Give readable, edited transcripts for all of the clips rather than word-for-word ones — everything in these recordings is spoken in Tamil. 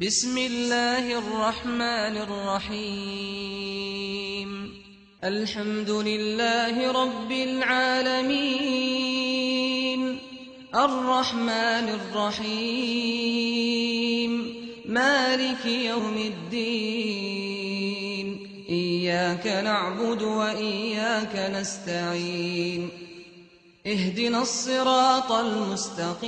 بسم الله الرحمن الرحيم الحمد لله رب العالمين الرحمن الرحيم مالك يوم الدين إياك نعبد وإياك نستعين اهدنا الصراط المستقيم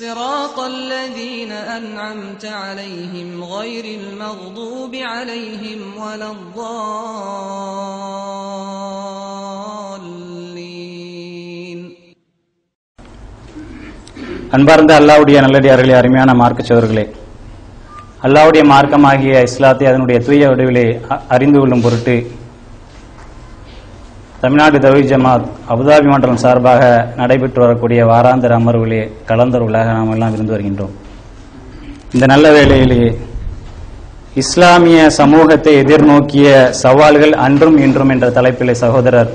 صراط الذين أنعمت عليهم غير المغضوب عليهم ولا الضالين. அன்பார்ந்த அல்லாஹ்வுடைய நல்லடியார்களே, அருமையான மார்க்க சகோதரர்களே, அல்லாஹ்வுடைய மார்க்கமாகிய இஸ்லாத்தை அதனுடைய தூய வடிவிலே அறிந்து கொள்ளும் பொருட்டு தமிழ்நாடு தௌஹீத் ஜமாத் அபுதாபி மண்டலம் சார்பாக நடைபெற்று வரக்கூடிய வாராந்திர அமர்வுகளே கலந்தவர்களாக நாம் எல்லாம் இருந்து வருகின்றோம். இந்த நல்ல வேளையிலே இஸ்லாமிய சமூகத்தை எதிர்நோக்கிய சவால்கள் அன்றும் இன்றும் என்ற தலைப்பிலே சகோதரர்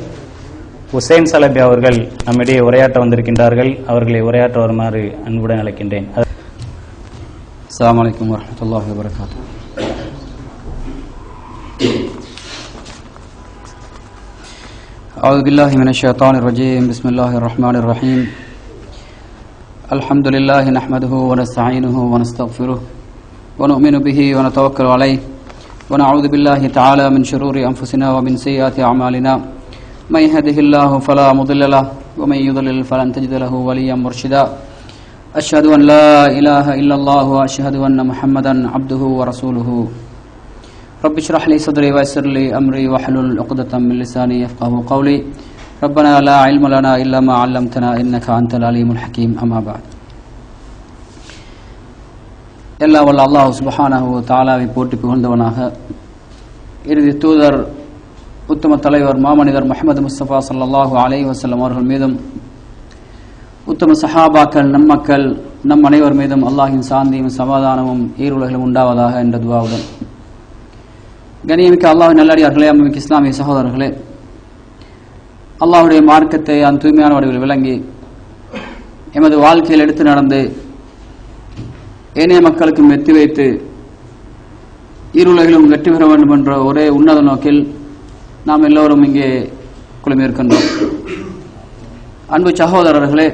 ஹுசைன் சலபி அவர்கள் நம்மிடையே உரையாற்ற வந்திருக்கின்றார்கள். அவர்களை உரையாற்ற வருமாறு அன்புடன் அழைக்கின்றேன். அஸ்ஸலாமு அலைக்கும் வரஹ்மத்துல்லாஹி வபரகாத்துஹு. أعوذ بالله من الشيطان الرجيم. بسم الله الرحمن الرحيم. الحمد لله نحمده ونستعينه ونستغفره ونؤمن به ونتوكل عليه ونعوذ بالله تعالى من شرور أنفسنا ومن سيئات أعمالنا من يهده الله فلا مضل له ومن يضلل فلن تجد له وليا مرشدا. أشهد أن لا إله إلا الله وأشهد أن محمدا عبده ورسوله. رب اشرح لي صدري ويسر لي أمري واحلل عقدة من لساني يفقهوا قولي. ربنا لا علم لنا إلا ما علمتنا إنك أنت العليم الحكيم. أما بعد. எல்லா வல்ல அல்லாஹ் சுப்ஹானஹு வ தஆலாவை போற்றி புகழ்ந்தவனாக இறுதி தூதர் உத்தம தலைவர் மாமனிதர் முஹம்மது முஸ்தபா ஸல்லல்லாஹு அலைஹி வஸல்லம் அவர்கள் மீதும் உத்தம சஹாபாக்கள் நம் மக்கள் நம் அனைவர் மீதும் அல்லாஹ்வின் சாந்தியும் சமாதானமும் ஈருலகிலும் உண்டாவதாக என்ற துஆவுடன் கண்ணியமிக்க அல்லாஹ்வின் நல்லடியார்களே, அன்புமிக்க இஸ்லாமிய சகோதரர்களே, அல்லாஹ்வுடைய மார்க்கத்தை அந்த தூய்மையான வடிவில் விளங்கி எமது வாழ்க்கையில் எடுத்து நடந்து ஏனைய மக்களுக்கும் வெற்றி வைத்து ஈருலகிலும் வெற்றி பெற வேண்டும் என்ற ஒரே உன்னத நோக்கில் நாம் எல்லோரும் இங்கே குழுமியிருக்கின்றோம். அன்பு சகோதரர்களே,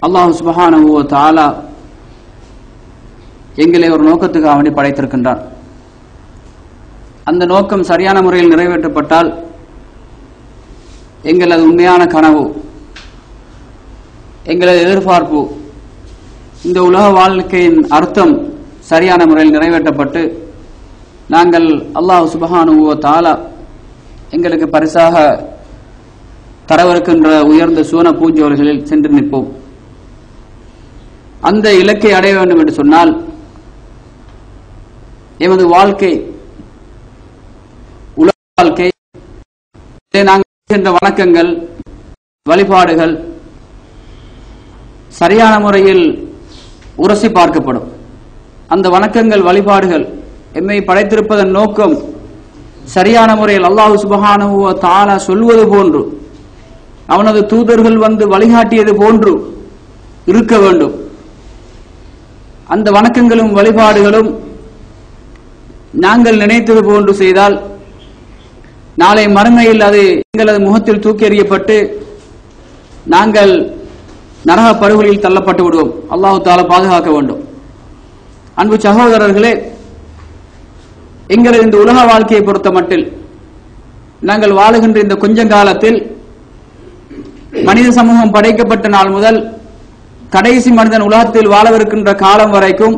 அல்லாஹ் சுப்ஹானஹு வ தஆலா எங்களை ஒரு நோக்கத்துக்காக வேண்டி படைத்திருக்கின்றார். அந்த நோக்கம் சரியான முறையில் நிறைவேற்றப்பட்டால் எங்களது உண்மையான கனவு, எங்களது எதிர்பார்ப்பு, இந்த உலக வாழ்க்கையின் அர்த்தம் சரியான முறையில் நிறைவேற்றப்பட்டு நாங்கள் அல்லாஹ் சுப்ஹானஹு வ தஆலா எங்களுக்கு பரிசாக தரவிருக்கின்ற உயர்ந்த சூன பூஞ்சோலைகளில் சென்று நிற்போம். அந்த இலக்கை அடைய வேண்டும் என்று சொன்னால் எமது வாழ்க்கை, உலக வாழ்க்கை, நாங்கள் செய்கின்ற வணக்கங்கள் வழிபாடுகள் சரியான முறையில் உரசி பார்க்கப்படும். அந்த வணக்கங்கள் வழிபாடுகள் எம்மை படைத்திருப்பதன் நோக்கம் சரியான முறையில் அல்லாஹ் சுப்ஹானஹு வ தஆலா சொல்வது போன்று அவனது தூதர்கள் வந்து வழிகாட்டியது போன்று இருக்க வேண்டும். அந்த வணக்கங்களும் வழிபாடுகளும் நாங்கள் நினைத்தது போன்று செய்தால் நாளை மறுமையில் அது எங்களது முகத்தில் தூக்கி எறியப்பட்டு நாங்கள் நரக படுகொலியில் தள்ளப்பட்டு விடுவோம். அல்லாஹ் தஆலா பாதுகாக்க வேண்டும். அன்பு சகோதரர்களே, எங்களது இந்த உலக வாழ்க்கையை பொறுத்த மட்டில் நாங்கள் வாழுகின்ற இந்த கொஞ்ச காலத்தில் மனித சமூகம் படைக்கப்பட்ட நாள் முதல் கடைசி மனிதன் உலகத்தில் வாழவிருக்கின்ற காலம் வரைக்கும்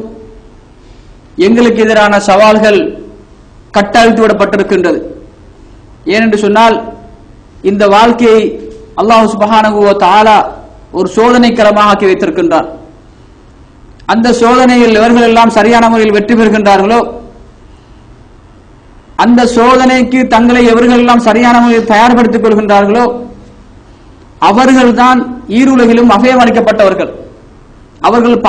எங்களுக்கு எதிரான சவால்கள் கட்டவிழ்த்து விடப்பட்டிருக்கின்றது. ஏனென்று சொன்னால் இந்த வாழ்க்கையை அல்லாஹ் சுப்ஹானஹு வ தஆலா ஒரு சோதனைக்களமாக ஆக்கி வைத்திருக்கின்றார். அந்த சோதனையில் இவர்கள் எல்லாம் சரியான முறையில் வெற்றி பெறுகின்றார்களோ, அந்த சோதனைக்கு தங்களை எவர்கள் எல்லாம் சரியான முறையில் தயார்படுத்திக் கொள்கின்றார்களோ அவர்கள்தான் ஈருலகிலும் அபயம் அளிக்கப்பட்டவர்கள். அவர்கள்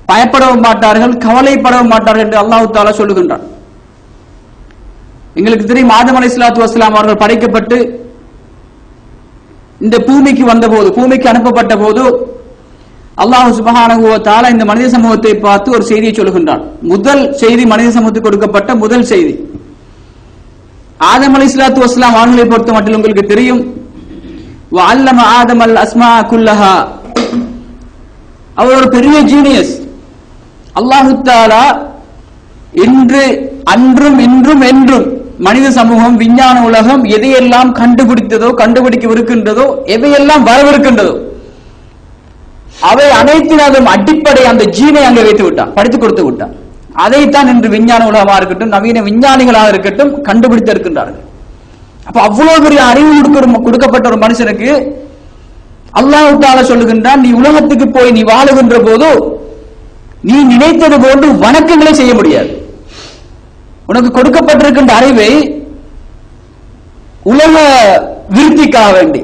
பயப்படவும் மாட்டார்கள், கவலைப்படவும் மாட்டார்கள் என்று அல்லாஹ் தஆலா சொல்லுகின்றார். எங்களுக்கு தெரியும், ஆதம் அலைஹிஸ்ஸலாத்து வஸ்ஸலாம் அவர்கள் படைக்கப்பட்டு இந்த பூமிக்கு வந்தபோது, பூமிக்கு அனுப்பப்பட்ட போது அல்லாஹ் சுப்ஹானஹு வ தஆலா இந்த மனித சமூகத்தை பார்த்து ஒரு செய்தியை சொல்கின்றான். முதல் செய்தி மனித சமூகத்துக்கு கொடுக்கப்பட்ட முதல் செய்தி. ஆதம் அலைஹிஸ்ஸலாத்து வஸ்ஸலாம் அவர்களை பொறுத்த மட்டும் உங்களுக்கு தெரியும், வஅல்லம ஆதமல் அஸ்மா குல்லஹா, அவர் ஒரு பெரிய ஜீனியஸ். அல்லாஹ் தஆலா அன்றும் இன்றும் என்றும் மனித சமூகம், விஞ்ஞான உலகம் எதையெல்லாம் கண்டுபிடித்ததோ, கண்டுபிடிக்கவிருக்கின்றதோ, எவையெல்லாம் வரவிருக்கின்றதோ அவை அனைத்தினதும் அடிப்படை அந்த ஜீனை அங்கே வைத்து விட்டான், படித்து கொடுத்து விட்டான். அதைத்தான் இன்று விஞ்ஞான உலகமாக இருக்கட்டும், நவீன விஞ்ஞானிகளாக இருக்கட்டும் கண்டுபிடித்து இருக்கின்றார்கள். அப்ப அவ்வளவு பெரிய அறிவு கொடுக்கப்பட்ட ஒரு மனுஷனுக்கு அல்லாஹ் தஆலா சொல்லுகின்றான், நீ உலகத்துக்கு போய் நீ வாழுகின்ற போது நீ நினைத்தது போன்று வணக்கங்களை செய்ய முடியாது. உனக்கு கொடுக்கப்பட்டிருக்கின்ற அறிவை உலக விருத்திக்காக வேண்டி,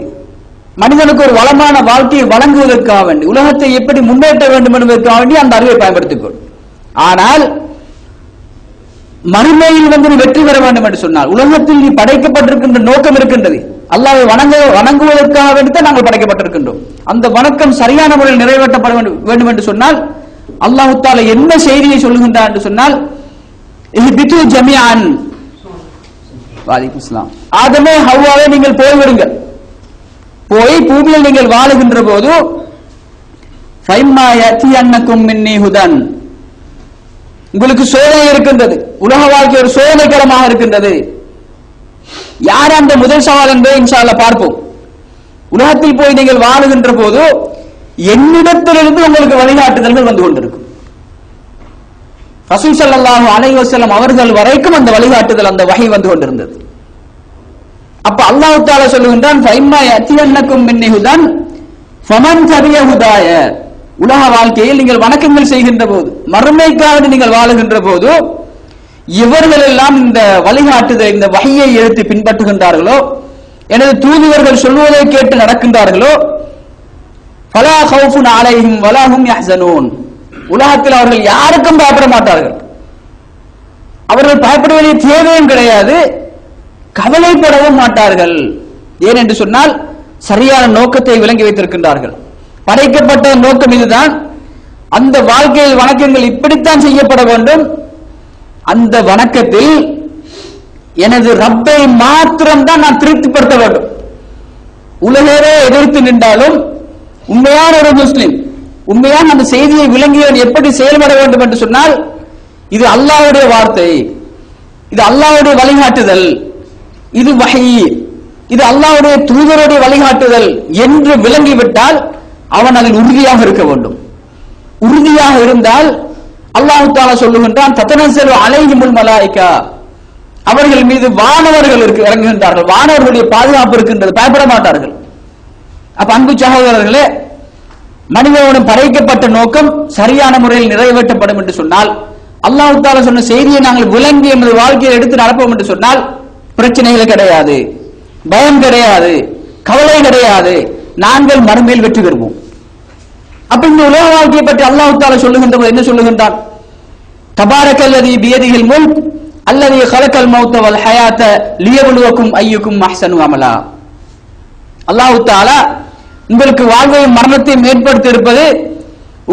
மனிதனுக்கு ஒரு வளமான வாழ்க்கையை வழங்குவதற்காக வேண்டி, உலகத்தை எப்படி முன்னேற்ற வேண்டும் என்பதற்காக வேண்டி அந்த அறிவை பயன்படுத்திக்கொள். ஆனால் மறுமையில் நீ வெற்றி பெற வேண்டும் என்று சொன்னால், உலகத்தில் நீ படைக்கப்பட்டிருக்கின்ற நோக்கம் இருக்கின்றது, அல்லாஹ்வை வணங்குவதற்காக வேண்டித்தான் நாங்கள் படைக்கப்பட்டிருக்கின்றோம். அந்த வணக்கம் சரியான முறையில் நிறைவேற்றப்பட வேண்டும் என்று சொன்னால் அல்லாஹ் தஆலா என்ன செய்தியை சொல்லுகின்றார் என்று சொன்னால், இஹ்பிது ஜமீஅன், வலைக்கும் ஸலாம், ஆதமே ஹவ்வாவே நீங்கள் போய்விடுங்கள், போய் பூமியில் நீங்கள் வாழுகின்ற போது ஃபைம்மா யத்தியன்னகும் மின்னி ஹுதன், உங்களுக்கு சோதனை இருக்கின்றது, உலக வாழ்க்கை ஒரு சோதனைகளமாக இருக்கின்றது. யார் அந்த முதல் சவால் என்பதை இன்ஷா அல்லாஹ் பார்ப்போம். உலகத்தில் போய் நீங்கள் வாழுகின்ற போது என்னிடத்திலிருந்து உங்களுக்கு வழிகாட்டுதல்கள் வந்து கொண்டிருக்கும். ரசூல் ஸல்லல்லாஹு அலைஹி வஸல்லம் அவர்கள் வரைக்கும் அந்த வழிகாட்டுதல், அந்த வஹி வந்து கொண்டிருந்தது. அப்ப அல்லாஹ் தஆலா சொல்லுகின்றான், ஃபைம்மா யத்தியன்னகும் மின்னி ஹுதன் ஃபமன் தபிய ஹுதாய, உலக வாழ்க்கையில் நீங்கள் வணக்கங்கள் செய்கின்ற போது, மறுமைக்காக நீங்கள் வாழுகின்ற போது இவர்கள் எல்லாம் இந்த வழிகாட்டுதல், இந்த வஹியை எடுத்து பின்பற்றுகின்றார்களோ, எனது தூதுவர்கள் சொல்வதை கேட்டு நடக்கின்றார்களோ, ஃபலா கௌஃபுன் அலைஹிம் வலா ஹும் யஹ்ஸனூன், உலகத்தில் அவர்கள் யாருக்கும் பயப்பட மாட்டார்கள், அவர்கள் பயப்பட வேண்டிய தேவையும் கிடையாது, கவலைப்படவும் மாட்டார்கள். ஏன் என்று சொன்னால் சரியான நோக்கத்தை விளங்கி வைத்திருக்கின்றார்கள். படைக்கப்பட்ட நோக்கம் இதுதான், அந்த வாழ்க்கையில் வணக்கங்கள் இப்படித்தான் செய்யப்பட வேண்டும், அந்த வணக்கத்தில் எனது ரப்பை மாத்திரம்தான் நான் திருப்திப்படுத்த வேண்டும். உலகவே எதிர்த்து நின்றாலும் உண்மையான ஒரு முஸ்லிம், உண்மையான அந்த செய்தியை விளங்கியவன் எப்படி செயல்பட வேண்டும் என்று சொன்னால், இது அல்லாஹ்வுடைய வார்த்தை, இது அல்லாஹ்வுடைய வழிகாட்டுதல், இது வஹி, இது அல்லாஹ்வுடைய தூதருடைய வழிகாட்டுதல் என்று விளங்கிவிட்டால் அவன் அதில் உறுதியாக இருக்க வேண்டும். உறுதியாக இருந்தால் அல்லாஹ் தஆலா சொல்லுகின்றான், தத்தனஸலு அலைஹிமுல் மலாயிகா, அவர்கள் மீது வானவர்கள் இறங்குகின்றார்கள், வானவர்களுடைய பாதுகாப்பு இருக்கின்றது, பயப்பட மாட்டார்கள். அப்ப அன்பு சகோதரர்களே, மனிதனுடன் படைக்கப்பட்ட நோக்கம் சரியான முறையில் நிறைவேற்றப்படும் என்று சொன்னால், அல்லாஹ் தஆலா சொன்ன செய்தியை நாங்கள் விளங்கி எமது வாழ்க்கையை எடுத்து நடப்போம் என்று சொன்னால் பிரச்சனைகள் கிடையாது, பயம் கிடையாது, கவலை கிடையாது, நாங்கள் மறுமையில் வெற்றி பெறுவோம். அப்ப இந்த உலக வாழ்க்கையை பற்றி அல்லாஹ் தஆலா சொல்லுகின்ற போது என்ன சொல்லுகின்றான்? தபாரக்கல்லதி பியதிஹில் முல்க் அல்லதி خلقல் மௌத வல் ஹயாத லியப்லுவக்கும் அய்யுக்கும் அஹ்ஸனு அமலா. அல்லாஹ் தஆலா உங்களுக்கு வாழ்வையும் மரணத்தையும் ஏற்படுத்தி இருப்பது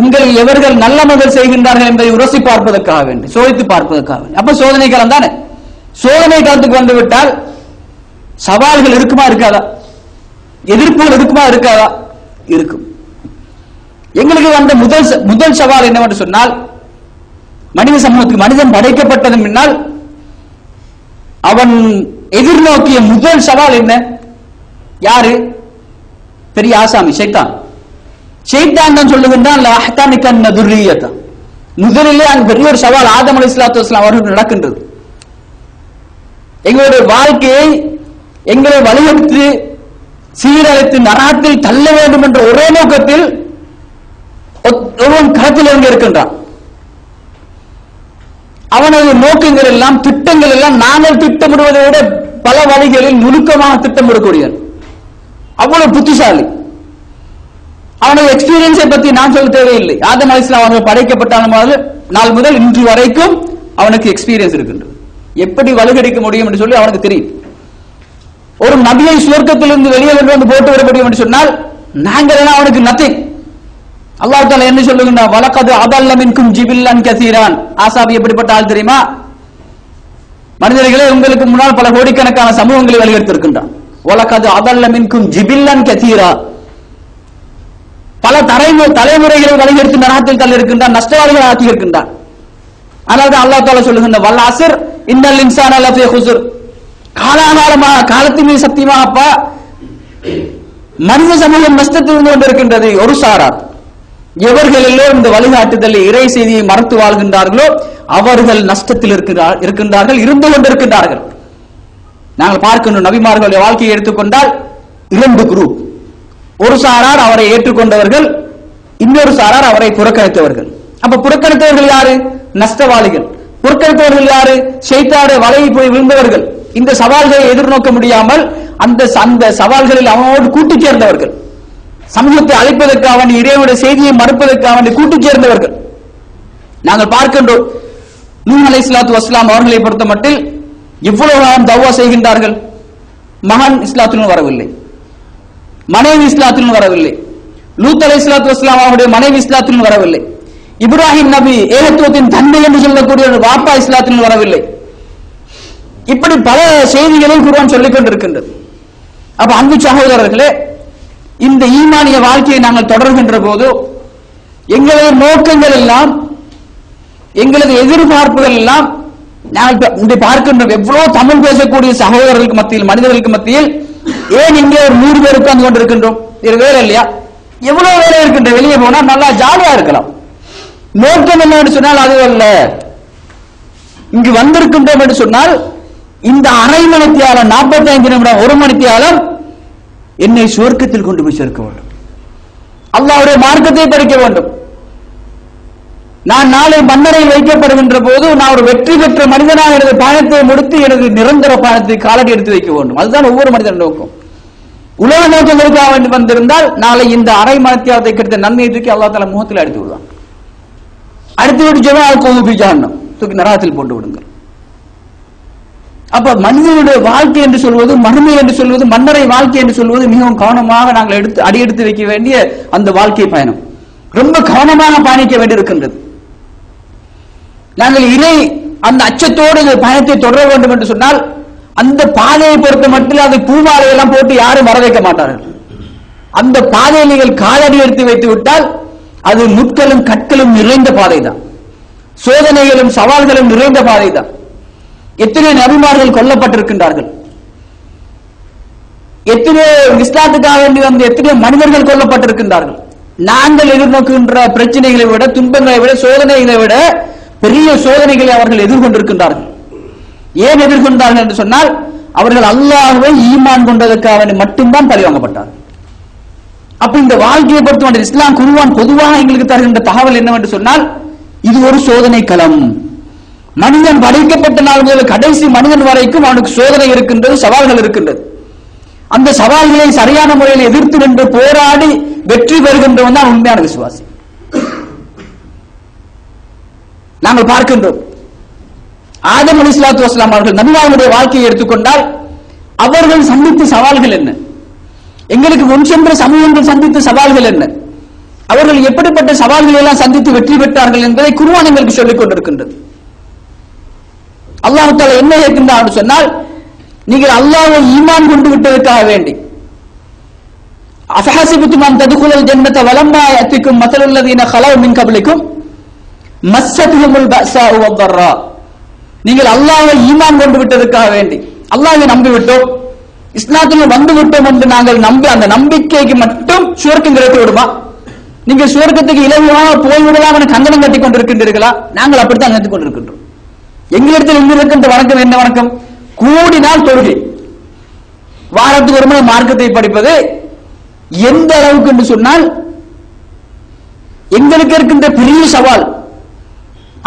உங்களில் எவர்கள் நல்லமல்கள் செய்கின்றார்கள் என்பதை உரசி பார்ப்பதற்காக வேண்டி, சோதித்து பார்ப்பதற்காக வேண்டி. அப்ப சோதனை காலம் தானே, சோதனை காலத்துக்கு வந்து விட்டால் சவால்கள் இருக்குமா இருக்காதா, எதிர்ப்புகள் இருக்குமா இருக்காதா? இருக்கும். எங்களுக்கு வந்த முதல் சவால் என்னவென்று சொன்னால், மனித சமூகத்துக்கு மனிதன் படைக்கப்பட்டதன் பின்னால் அவன் எதிர்நோக்கிய முதல் சவால் என்ன? யாரு? பெரிய ஆசாமி ஷைத்தான். ஷைத்தான் தான் சொல்லுகின்றான், லஅஹ்தனிகன்ன துர்ரியத. முதலிலே அந்த பெரிய ஒரு சவால் ஆதம் அலைஹிஸ்ஸலாத்து வஸ்ஸலாம் அவர்களுக்கு நடக்கின்றது. எங்களுடைய வாழ்க்கையை எங்களை வழிநடத்தி சீரழித்து நரகத்தில் தள்ள வேண்டும் என்ற ஒரே நோக்கத்தில் ஒருவன் களத்தில் இறங்கி இருக்கின்றான். அவனது நோக்கங்கள் எல்லாம், திட்டங்கள் எல்லாம் நாங்கள் திட்டமிடுவதை விட பல வழிகளில் நுணுக்கமாக திட்டமிடக்கூடியவன். அவ்வளவு புத்திசாலி. அவனது எக்ஸ்பீரியன்ஸை பற்றி நான் சொல்ல தேவையில்லை. ஆதம் அலைஹிஸ்ஸலாம் அவர்கள் படைக்கப்பட்ட நாள் முதல் இன்று வரைக்கும் அவனுக்கு எக்ஸ்பீரியன்ஸ் இருக்கின்றது. எப்படி வலுகடிக்க முடியும் என்று சொல்லி அவனுக்கு தெரியும். ஒரு நபியை சுவர்க்கத்திலிருந்து வெளியே கொண்டு வந்து போட்டு விட முடியும் என்று சொன்னால் நாங்கள் அவனுக்கு நத்திங். அல்லாஹ் தஆலா என்ன சொல்லுகிறார்? வலகத் அதல்ல மின்கும் ஜிபில்லன் கஸீரான். ஆசாபி எப்படிப்பட்ட ஆள் தெரியுமா? மனிதர்களே, உங்களுக்கு முன்னால் பல கோடிக்கணக்கான சமூகங்களை வழிகெடுத்திருக்கின்றான். வலகத் அதல்ல மின்கும் ஜிபில்லன் கஸீரா. பல தலைமுறைகளை வழிகெடுத்து நரகத்தில் தள்ளி இருக்கின்றான், நஷ்டவாதிகள் ஆக்கி இருக்கின்றான். ஆனால் அல்லாஹ் தஆலா சொல்லுகின்ற வல் அஸ்ர் இன்னல் இன்சான லஃபீ குஸ்ர். காலாகாலமாக காலத்தின் மீது சத்தியமாகப்பா மனித சமூகம் நஷ்டத்தில் இருந்து கொண்டிருக்கின்றது. ஒரு சாரார் எவர்களோ இந்த வழிகாட்டுதலை இறை செய்தியை மறந்து வாழ்கின்றார்களோ அவர்கள் நஷ்டத்தில் இருக்கின்றார்கள், இருந்து கொண்டிருக்கின்றார்கள். நாங்கள் பார்க்கின்ற நபிமார்களுடைய வாழ்க்கையை எடுத்துக்கொண்டால் 2 குரூப். ஒரு சாரார் அவரை ஏற்றுக்கொண்டவர்கள், இன்னொரு சாரார் அவரை புறக்கணித்தவர்கள். அப்ப புறக்கணித்தவர்கள் யாரு? நஷ்டவாளிகள். புறக்கணித்தவர்கள் யாரு? ஷைத்தானுடைய வலையை போய் விழுந்தவர்கள். இந்த சவால்களை எதிர்நோக்க முடியாமல் அந்த சவால்களில் அவனோடு கூட்டிச் சேர்ந்தவர்கள், சமூகத்தை அழைப்பதற்காக இறைவனுடைய செய்தியை மறுப்பதற்காக கூட்டிச் சேர்ந்தவர்கள். நாங்கள் பார்க்கின்றோம் நூஹ் அலைஹிஸ்ஸலாத்து வஸ்ஸலாம் அவர்களை பொறுத்த மட்டில் எவ்வளவு காலம் தவ்வா செய்கின்றார்கள். மகன் இஸ்லாத்திலும் வரவில்லை, மனைவி இஸ்லாத்திலும் வரவில்லை. லூத் அலைஹிஸ்ஸலாத்து வஸ்ஸலாம் அவருடைய மனைவி இஸ்லாத்திலும் வரவில்லை. இப்ராஹிம் நபி ஏகத்துவத்தின் தந்தை என்று சொல்லக்கூடிய ஒரு வாப்பா இஸ்லாத்திலும் வரவில்லை. இப்படி பல செய்திகளையும் குர்ஆன் சொல்லிக் கொண்டிருக்கின்றது. அப்ப அன்பு சகோதரர்களே, இந்த ஈமானிய வாழ்க்கையை நாங்கள் தொடர்கின்ற போது எங்களது நோக்கங்கள் எல்லாம், எங்களது எதிர்பார்ப்புகள் எல்லாம் நாங்கள் பார்க்கின்ற எவ்வளவு தமிழ் பேசக்கூடிய சகோதரர்களுக்கு மத்தியில், மனிதர்களுக்கு மத்தியில் ஏன் இங்கே ஒரு 100 பேர் உட்கார்ந்து கொண்டிருக்கின்றோம்? இது வேலை இல்லையா? எவ்வளவு வேலை இருக்கின்ற, வெளியே போனா நல்லா ஜாலியா இருக்கலாம். நோக்கம் என்ன என்று சொன்னால் அது அல்ல. இங்கு வந்திருக்கின்றோம் என்று சொன்னால் இந்த அரை மணித்தியாலம், 45 நிமிடம், 1 மணித்தியாலம் என்னை சுவர்க்கத்தில் கொண்டு போய் சேர்க்க வேண்டும், அல்லாஹ்வுடைய மார்க்கத்தை படிக்க வேண்டும். நான் நாளை மன்னரையில் வைக்கப்படுகின்ற போது நான் ஒரு வெற்றி பெற்ற மனிதனாக எனது பயணத்தை முடித்து எனது நிரந்தர பயணத்தை காலடி எடுத்து வைக்க வேண்டும். அதுதான் ஒவ்வொரு மனிதன் நோக்கம். உலக நோக்கங்களுக்காக வேண்டி வந்திருந்தால் நாளை இந்த அரை மணித்தியாலத்தை கிடைத்த நன்மையை தூக்கி அல்லாஹ் தஆலா முகத்தில் அடித்து விடுவான். அடுத்து விட்டு ஜஹன்னம், தூக்கி நரகத்தில் போட்டு விடுங்கள். அப்ப மனிதனுடைய வாழ்க்கை என்று சொல்வது, மறுமை என்று சொல்வது, மன்னரை வாழ்க்கை என்று சொல்வது மிகவும் கவனமாக நாங்கள் அடியெடுத்து வைக்க வேண்டிய அந்த வாழ்க்கை பயணம் ரொம்ப கவனமாக பயணிக்க வேண்டியிருக்கின்றது. நாங்கள் அந்த அச்சத்தோடு இந்த பயணத்தை தொடர வேண்டும் என்று சொன்னால் அந்த பாதையை பொறுத்த மட்டும் அது பூமாலையெல்லாம் போட்டு யாரும் வர வைக்க மாட்டார்கள். அந்த பாதையை நீங்கள் காலடி எடுத்து வைத்து விட்டால் அது முட்களும் கற்களும் நிறைந்த பாதை தான், சோதனைகளும் சவால்களும் நிறைந்த பாதை தான். எத்தனை நபிமார்கள் கொல்லப்பட்டிருக்கின்றார்கள், எத்தனையோ இஸ்லாத்துக்காக வேண்டி வந்து எத்தனையோ மனிதர்கள் கொல்லப்பட்டிருக்கின்றார்கள். நாங்கள் எதிர்நோக்குகின்ற பிரச்சனைகளை விட, துன்பங்களை விட, சோதனைகளை விட பெரிய சோதனைகளை அவர்கள் எதிர்கொண்டிருக்கின்றார்கள். ஏன் எதிர்கொண்டார்கள் என்று சொன்னால் அவர்கள் அல்லாஹ்வை ஈமான் கொண்டதற்காக மட்டும்தான் பழிவாங்கப்பட்டார்கள். அப்ப இந்த வாழ்க்கையை பொறுத்தவரை இஸ்லாம் குர்ஆன் பொதுவாக எங்களுக்கு தருகின்ற தகவல் என்னவென்று சொன்னால் இது ஒரு சோதனை களம். மனிதன் படைக்கப்பட்ட நாள் முதல் கடைசி மனிதன் வரைக்கும் அவனுக்கு சோதனை இருக்கின்றது, சவால்கள் இருக்கின்றது. அந்த சவால்களை சரியான முறையில் எதிர்த்து நின்று போராடி வெற்றி பெறுகின்றவன் தான் உண்மையான விசுவாசி. நாங்கள் பார்க்கின்றோம் ஆதம் அலைஹிஸ்ஸலாத்து வஸ்ஸலாம் அவர்கள் நபிமார்களுடைய வாழ்க்கையை எடுத்துக்கொண்டால் அவர்கள் சந்தித்த சவால்கள் என்ன, எங்களுக்கு முன் சென்ற சமூகங்கள் சந்தித்த சவால்கள் என்ன, அவர்கள் எப்படிப்பட்ட சவால்களை எல்லாம் சந்தித்து வெற்றி பெற்றார்கள் என்பதை குர்ஆன் எங்களுக்கு சொல்லிக் கொண்டிருக்கின்றது. அல்லாஹ் தஆலா என்ன கேட்கின்றார் சொன்னால் நீங்கள் அல்லாஹ்வை ஈமான் கொண்டு விட்டதற்காக வேண்டி அஃபஹஸிபுதும் அன் ததுகுலல் ஜன்னத வலம்மா யஅதிக்கும் மஸலுல் லதீன ഖலவு மின் கப்லிக்கும் மஸ்ஸதுஹுமுல் பஅஸாஉ வத்தர்ரா. நீங்கள் அல்லாஹ்வை ஈமான் கொண்டு விட்டதற்காக வேண்டி, அல்லாஹ்வை நம்பி விட்டோம், இஸ்லாத்தில் வந்து விட்டோம் என்று நாங்கள் நம்பி அந்த நம்பிக்கைக்கு மட்டும் சுவர்க்கம் கிடைத்து விடுமா? நீங்கள் சுவர்க்கத்துக்கு இலகுவாக போய்விடலாம் என கங்கணம் கட்டிக் கொண்டிருக்கின்றீர்களா? நாங்கள் அப்படித்தான் நினைத்துக் கொண்டிருக்கின்றோம். எங்களிடத்தில் இங்கு இருக்கின்ற வணக்கம் என்ன வணக்கம்? கூடினால் தொழுகை, வாரத்துக்கு ஒரு முறை மார்க்கத்தை படிப்பது. எந்த அளவுக்கு என்று சொன்னால் எங்களுக்கு இருக்கின்ற பெரிய சவால்,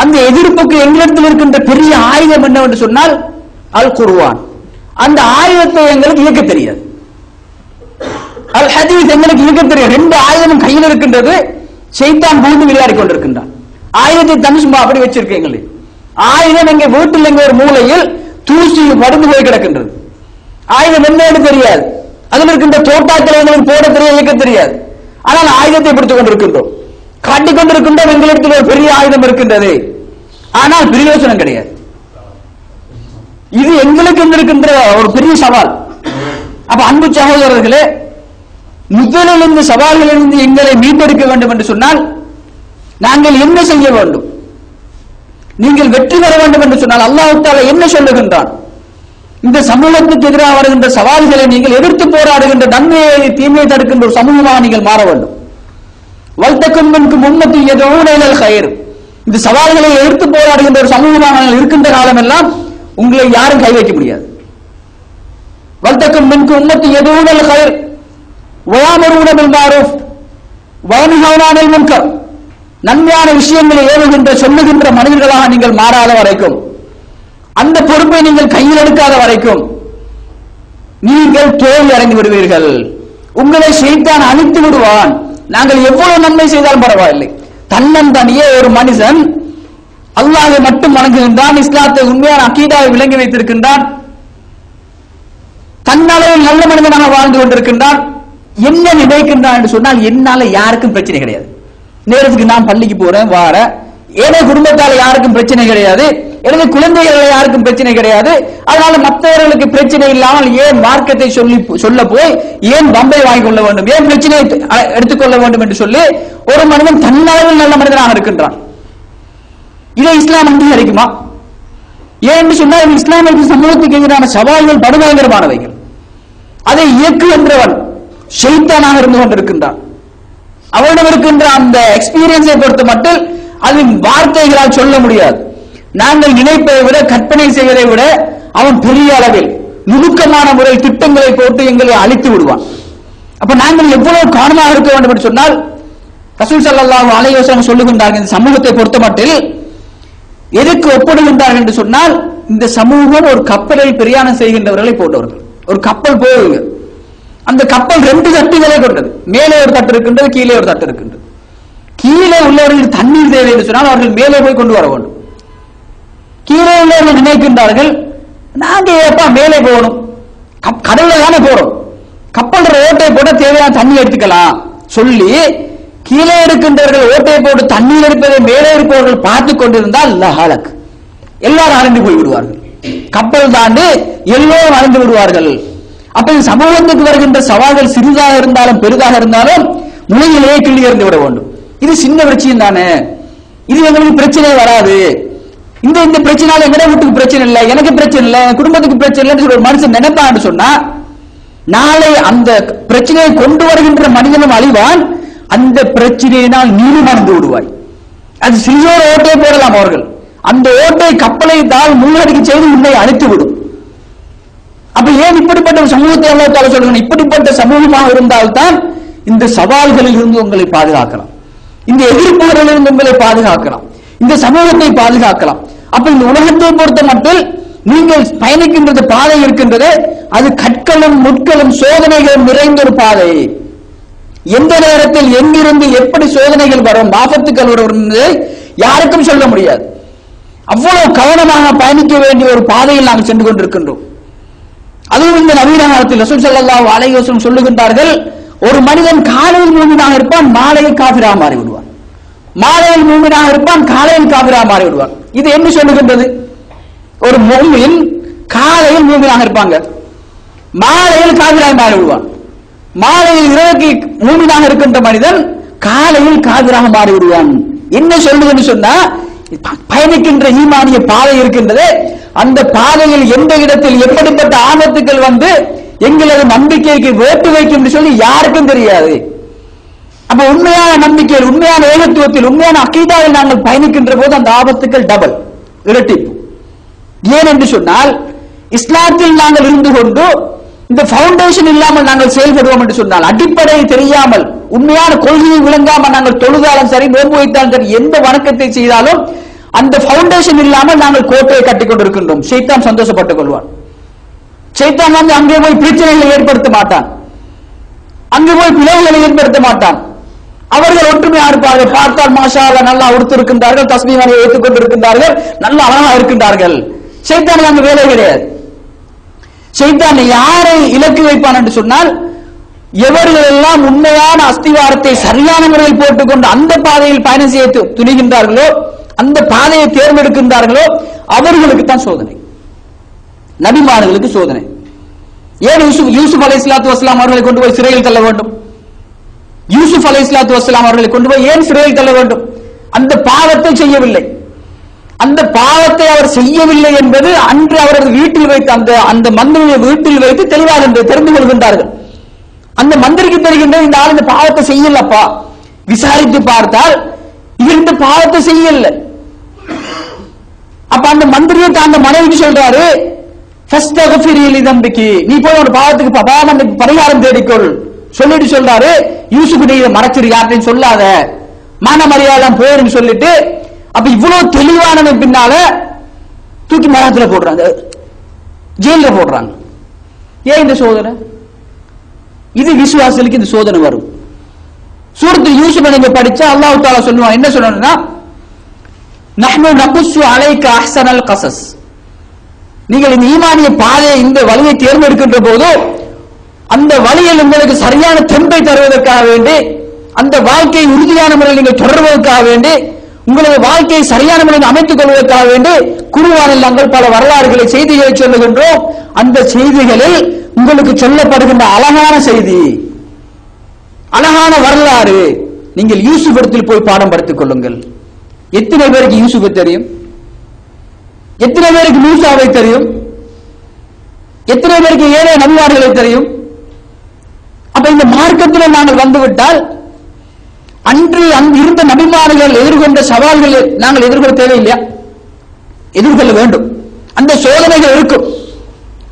அந்த எதிர்ப்புக்கு எங்களிடத்தில் இருக்கின்ற பெரிய ஆயுதம் என்னவென்று சொன்னால் அல் குர்ஆன். அந்த ஆயுதத்தை எங்களுக்கு இயக்க தெரியாது. அல் ஹதீஸ் எங்களுக்கு இயக்க தெரியாது. 2 ஆயுதமும் கையில் இருக்கின்றது, ஷைத்தான் பூந்து விளையாடி கொண்டிருக்கின்றான். ஆயுதத்தை தனி சும்மா அப்படி வச்சிருக்கீங்களே, ஆயுதம் எங்க வீட்டில் எங்க ஒரு மூலையில் தூசி படுந்து போய் கிடக்கின்றது. ஆயுதம் என்னன்னு தெரியாது, அதில் இருக்கின்ற தோட்டாக்களை எங்களுக்கு போட தெரியாது, இயக்க தெரியாது. ஆனால் ஆயுதத்தை பிடித்துக் கொண்டிருக்கின்றோம். காட்டிக்கொண்டிருக்கின்ற எங்களிடத்தில் ஒரு பெரிய ஆயுதம் இருக்கின்றது, ஆனால் பிரயோஜனம் கிடையாது. இது எங்களுக்கு இருக்கின்ற ஒரு பெரிய சவால். அப்ப அன்பு சகோதரர்களே, முதலில் இந்த சவால்களிலிருந்து எங்களை மீட்டெடுக்க வேண்டும் என்று சொன்னால் நாங்கள் என்ன செய்ய வேண்டும்? நீங்கள் வெற்றி பெற வேண்டும் என்று சொன்னால் அல்லாஹ் தஆலா என்ன சொல்லுகின்றான்? இந்த சமூகத்துக்கு எதிராக வருகின்ற சவால்களை நீங்கள் எதிர்த்து போராடுகின்ற நன்மையை தீமையை தடுக்கின்ற ஒரு சமூகமாக நீங்கள் மாற வேண்டும். வல்தக்கும் மின்கும் உம்மத்துன் யதுஊன இலல் கைர். இந்த சவால்களை எதிர்த்து போராடுகின்ற ஒரு சமூகமாக இருக்கின்ற காலமெல்லாம் உங்களை யாரும் கை வைக்க முடியாது. வல்தக்கும் மின்கும் உம்மத்துன் யதுஊன இலல் கைர் வயஅமுரூன பில் மஅரூஃப் வயன்ஹவுன அனில் முன்கர். நன்மையான விஷயங்களை ஏவுகின்ற சொல்லுகின்ற மனிதர்களாக நீங்கள் மாறாத வரைக்கும், அந்த பொறுப்பை நீங்கள் கையில் எடுக்காத வரைக்கும் நீங்கள் தோல்வி அடைந்து விடுவீர்கள். உங்களை ஷைத்தான் அழித்து விடுவான். நாங்கள் எவ்வளவு நன்மை செய்தாலும் பரவாயில்லை, தன்னந்தனியே ஒரு மனிதன் அல்லாஹ்வை மட்டும் வணங்குகின்றான், இஸ்லாத்தை உண்மையான அகீதாவை விளங்கி வைத்திருக்கின்றான், தன்னளவில் நல்ல மனிதனாக வாழ்ந்து கொண்டிருக்கின்றான், என்ன நினைக்கின்றான் என்று சொன்னால் என்னால யாருக்கும் பிரச்சனை கிடையாது, நேரத்துக்கு நான் பள்ளிக்கு போறேன் வார, ஏனைய குடும்பத்தால யாருக்கும் பிரச்சனை கிடையாது, எனது குழந்தைகள் யாருக்கும் பிரச்சனை கிடையாது, அதனால மற்றவர்களுக்கு பிரச்சனை இல்லாமல் ஏன் மார்க்கத்தை சொல்ல போய் ஏன் பம்பை வாங்கிக் கொள்ள வேண்டும், ஏன் பிரச்சனையை எடுத்துக்கொள்ள வேண்டும் என்று சொல்லி ஒரு மனிதன் தன்னளவில் நல்ல மனிதனாக இருக்கின்றான். இதை இஸ்லாம் அங்கீகரிக்குமா? ஏன் சொன்னால் இஸ்லாமிய சமூகத்துக்கு எதிரான சவால்கள் படுபயங்கரமானவைகள். அதை இயக்குகின்றவன் ஷைத்தானாக இருந்து கொண்டிருக்கின்றான். அவனிடம் இருக்கின்ற அந்த எக்ஸ்பீரியன்ஸை பொறுத்த மட்டும் அது வார்த்தைகளால் சொல்ல முடியாது. நாங்கள் நினைப்பதை விட கற்பனை செய்வதை விட அவன் பெரிய அளவில் நுணுக்கமான முறை திட்டங்களை போட்டு எங்களை அழித்து விடுவான். அப்ப நாங்கள் எவ்வளவு கவனமாக இருக்க வேண்டும் என்று சொன்னால் ரசூல் ஸல்லல்லாஹு அலைஹி வஸல்லம் சொல்லுகின்றார்கள், இந்த சமூகத்தை பொறுத்த மட்டில் எதற்கு ஒப்பிடுகின்றார்கள் என்று சொன்னால் இந்த சமூகம் ஒரு கப்பலில் பிரயாணம் செய்கின்றவர்களை போன்றவர்கள். ஒரு கப்பல் போகுது, அந்த கப்பல் 2 தட்டுகளை கொண்டது, மேலே ஒரு தட்டு இருக்கின்றது, கீழே ஒரு தட்டு இருக்கின்றது. கீழே உள்ளவர்களுக்கு தண்ணீர் தேவை என்று சொன்னால் அவர்கள் மேலே போய் கொண்டு வர வேண்டும். கீழே உள்ளவர்கள் நினைக்கின்றார்கள், நாங்க ஏப்பா மேலே போகணும், கடல்ல தானே போறோம், கப்பல் ஓட்டை போட தேவையான தண்ணி எடுத்துக்கலாம் சொல்லி கீழே இருக்கின்றவர்கள் ஓட்டை போட்டு தண்ணீர் எடுப்பதை மேலே இருப்பவர்கள் பார்த்து கொண்டிருந்தால் லஹலக், எல்லாரும் அழிந்து போய் விடுவார்கள். கப்பல் தாண்டி எல்லோரும் அழிந்து விடுவார்கள். அப்ப இந்த சமூகத்துக்கு வருகின்ற சவால்கள் சிறிதாக இருந்தாலும் பெரிதாக இருந்தாலும் முளையிலேயே கிள்ளி எறிந்து விட வேண்டும். இது சின்ன பிரச்சனை தானே, இது எங்களுக்கு பிரச்சனை வராது, இந்த பிரச்சனால எங்க வீட்டுக்கு பிரச்சனை இல்லை, எனக்கு பிரச்சனை இல்லை, குடும்பத்துக்கு பிரச்சனை இல்லைன்னு சொல்லி ஒரு மனுஷன் நினைப்பான்னு சொன்னா நாளை அந்த பிரச்சனையை கொண்டு வருகின்ற மனிதனும் அழிவான், அந்த பிரச்சனையினால் நீரும் அடைந்து விடுவாய். அது சிறியோர் ஓட்டை போடலாம் அவர்கள், அந்த ஓட்டை கப்பலை தால் முன்னடிக்கு செய்து உன்னை அழித்து விடும். அப்ப ஏன் இப்படிப்பட்ட ஒரு சமூகத்தை அல்லாஹ் தஆலா சொல்றான்? இப்படிப்பட்ட சமூகமாக இருந்தால்தான் இந்த சவால்களில் இருந்து உங்களை பாதுகாக்கலாம், இந்த எதிர்ப்புகளில் இருந்து உங்களை பாதுகாக்கலாம், இந்த சமூகத்தை பாதுகாக்கலாம். அப்ப இந்த உலகத்தை பொறுத்த மட்டும் நீங்கள் பயணிக்கின்றது பாதை இருக்கின்றது, அது கற்களும் முட்களும் சோதனைகளும் நிறைந்த ஒரு பாதை. எந்த நேரத்தில் எங்கிருந்து எப்படி சோதனைகள் வரும், ஆபத்துக்கள் வரும் யாருக்கும் சொல்ல முடியாது. அவ்வளவு கவனமாக பயணிக்க வேண்டிய ஒரு பாதையில் நாங்கள் சென்று கொண்டிருக்கின்றோம். அதுவும் இந்த நவீன காலத்தில் ரசூல் ஸல்லல்லாஹு அலைஹி வஸல்லம் சொல்லுகின்றார்கள், ஒரு மனிதன் காலையில் மூமினாக இருப்பான், மாலையில் காஃபிராக மாறி விடுவான். மாலையில் மூமினாக இருப்பான், காலையில் காஃபிராக மாறி விடுவான். இது என்ன சொல்லுகின்றது? ஒரு மூமின் காலையில் மூமினாக இருப்பாங்க, மாலையில் காஃபிராக மாறி விடுவான். மாலையில் இரவுக்கு மூமினாக இருக்கின்ற மனிதன் காலையில் காஃபிராக மாறி விடுவான். என்ன சொல்லுதுன்னு சொன்னா, பயணிக்கின்ற ஈமானிய பாதை இருக்கின்றது, அந்த பாதையில் எந்த இடத்தில் எப்படிப்பட்ட ஆபத்துக்கள் வந்து எங்களது நம்பிக்கைக்கு வேட்டு வைக்கும் என்று சொல்லி யாருக்கும் தெரியாது. அப்ப உண்மையான நம்பிக்கையில், உண்மையான ஏகத்துவத்தில், உண்மையான அகீதாவில் நாங்கள் பயணிக்கின்ற போது அந்த ஆபத்துக்கள் டபுள், இரட்டிப்பு. ஏன் என்று சொன்னால் இஸ்லாத்தில் நாங்கள் இருந்து கொண்டு இந்த பவுண்டேஷன் இல்லாமல் நாங்கள் செயல்படுவோம் என்று சொன்னால், அடிப்படை தெரியாமல் உண்மையான கொள்கையை விளங்காமல் நாங்கள் தொழுதாலும் சரி, நோன்பு வைத்தாலும் சரி, எந்த வணக்கத்தை செய்தாலும் அந்த பவுண்டேஷன் இல்லாமல் நாங்கள் கோட்டையை கட்டிக் கொண்டிருக்கின்றோம். ஷைத்தான் சந்தோஷப்பட்டுக் கொள்வான். ஷைத்தான் வந்து அங்கே போய் பிரச்சனைகளை ஏற்படுத்த மாட்டான், அங்கே போய் பிளவுகளை ஏற்படுத்த மாட்டான். அவர்கள் ஒற்றுமையா இருப்பார்கள். பார்த்தால் மாஷா அல்லாஹ் நல்லா உடுத்திருக்கின்றார்கள், தஸ்பீஹை ஏற்றுக் கொண்டிருக்கின்றார்கள், நல்ல அழகா இருக்கின்றார்கள். ஷைத்தான் அங்கே வேலை கிடையாது. ஷைத்தான் யாரை இலக்கு வைப்பான் என்று சொன்னால், எவர்கள் எல்லாம் உண்மையான அஸ்திவாரத்தை சரியான முறையில் போட்டுக்கொண்டு அந்த பாதையில் பயணம் செய்ய துணிகின்றார்களோ, அந்த பாதையை தேர்ந்தெடுக்கின்றார்களோ அவர்களுக்கு தான் சோதனை, நபிமார்களுக்கு சோதனை. ஏன் யூசுப் அலைஹிஸ்ஸலாத்து வஸ்ஸலாம் அவர்களை கொண்டு போய் சிறையில் தள்ள வேண்டும்? யூசுப் அலைஹிஸ்ஸலாத்து வஸ்ஸலாம் அவர்களை கொண்டு போய் ஏன் சிறையில் தள்ள வேண்டும்? அந்த பாவத்தை செய்யவில்லை. அந்த பாவத்தை அவர் செய்யவில்லை என்பது அன்று அவரது வீட்டில் வைத்து அந்த மந்திரியை வீட்டில் வைத்து தெளிவாக தெரிந்து கொள்கின்றார்கள். அந்த மந்திரிக்கு தெரிகின்ற இந்த ஆள் இந்த பாவத்தை செய்யலப்பா, விசாரித்து பார்த்தால் இவர் இந்த பாவத்தை செய்யல. அப்ப அந்த மந்திரியை அந்த மனைவிக்கு சொல்றாரு, நீ போய் ஒரு பாவத்துக்கு பரிகாரம் தேடிக்கொள் சொல்லிட்டு சொல்றாரு. யூசுப் நீ மறைச்சிரு, யார்ட்டையும் சொல்லாத, மான மரியாதை போயிருன்னு சொல்லிட்டு, அப்ப இவ்வளவு தெளிவானவன் பின்னால தூக்கி மரத்துல போடுறாங்க, ஜெயில போடுறாங்க. ஏன் இந்த சோதனை? இது விசுவாசிகளுக்கு இந்த சோதனை வரும். சூரத்து யூசுப் நீங்க படிச்சா அல்லாஹ் தஆலா சொல்லுவான், என்ன சொல்லணும்னா, நஹ்னு நகுஸ்ஸு அலைக அஹ்ஸனல் கஸஸ், நீங்கள் இந்த ஈமானிய பாதையை இந்த வழியை தேர்ந்தெடுக்கின்ற போது அந்த வழியில் உங்களுக்கு சரியான தெம்பை தருவதற்காக வேண்டி, அந்த வாழ்க்கையை உறுதியான முறையில் நீங்கள் தொடர்வதற்காக வேண்டி, உங்களது வாழ்க்கையை சரியான முறையில் அமைத்துக் கொள்வதற்காக வேண்டி குர்ஆனில் நாங்கள் பல வரலாறுகளை செய்திகளை சொல்லுகின்றோம். அந்த செய்திகளில் உங்களுக்கு சொல்லப்படுகின்ற அழகான செய்தி, அழகான வரலாறு, நீங்கள் யூசுப் இடத்தில் போய் பாடம் படித்துக் கொள்ளுங்கள். எத்தனை பேருக்கு யூசுஃபை தெரியும்? எத்தனை பேருக்கு மூசாவை தெரியும்? எத்தனை பேருக்கு ஏழை நபிமார்களை தெரியும்? அப்ப இந்த மார்க்கத்தில் நாங்கள் வந்துவிட்டால் அன்று அங்கு இருந்த நபிமார்கள் எதிர்கொண்ட சவால்களை நாங்கள் எதிர்கொள்ள தேவையில்லையா? எதிர்கொள்ள வேண்டும். அந்த சோதனைகள் இருக்கும்.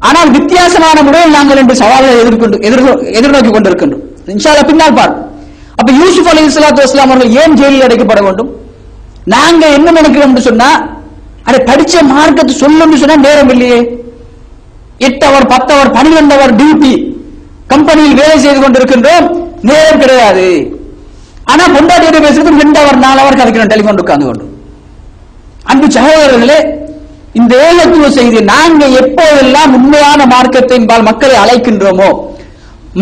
ஆனால் வித்தியாசமான முறையில் நாங்கள் இந்த சவால்களை எதிர்நோக்கி கொண்டிருக்கின்றோம். இன்ஷா அல்லாஹ் பின்னால் பார்ப்போம். அப்ப யூசுப் அலைஹிஸ்ஸலாத்து வஸ்ஸலாம் அவர்கள் ஏன் ஜெயிலில் அடைக்கப்பட வேண்டும்? நாங்க என்ன நினைக்கிறோம் என்று சொன்னா, அதை படிச்ச மார்க்கத்தை சொல்லணும்னு சொன்னா நேரம் இல்லையே. 8 அவர் 10 அவர் 12 அவர் டியூட்டி கம்பெனியில் வேலை செய்து கொண்டிருக்கின்றோம், நேரம் கிடையாது. ஆனா பொண்டாட்டியோட பேசுறது 2 அவர் 4 அவர் கதைக்கிறோம் டெலிபோன் உட்கார்ந்து கொண்டு. அன்பு சகோதரர்களே, இந்த ஏகத்துவ செய்தி நாங்க எப்போதெல்லாம் உண்மையான மார்க்கத்தின்பால் மக்களை அழைக்கின்றோமோ,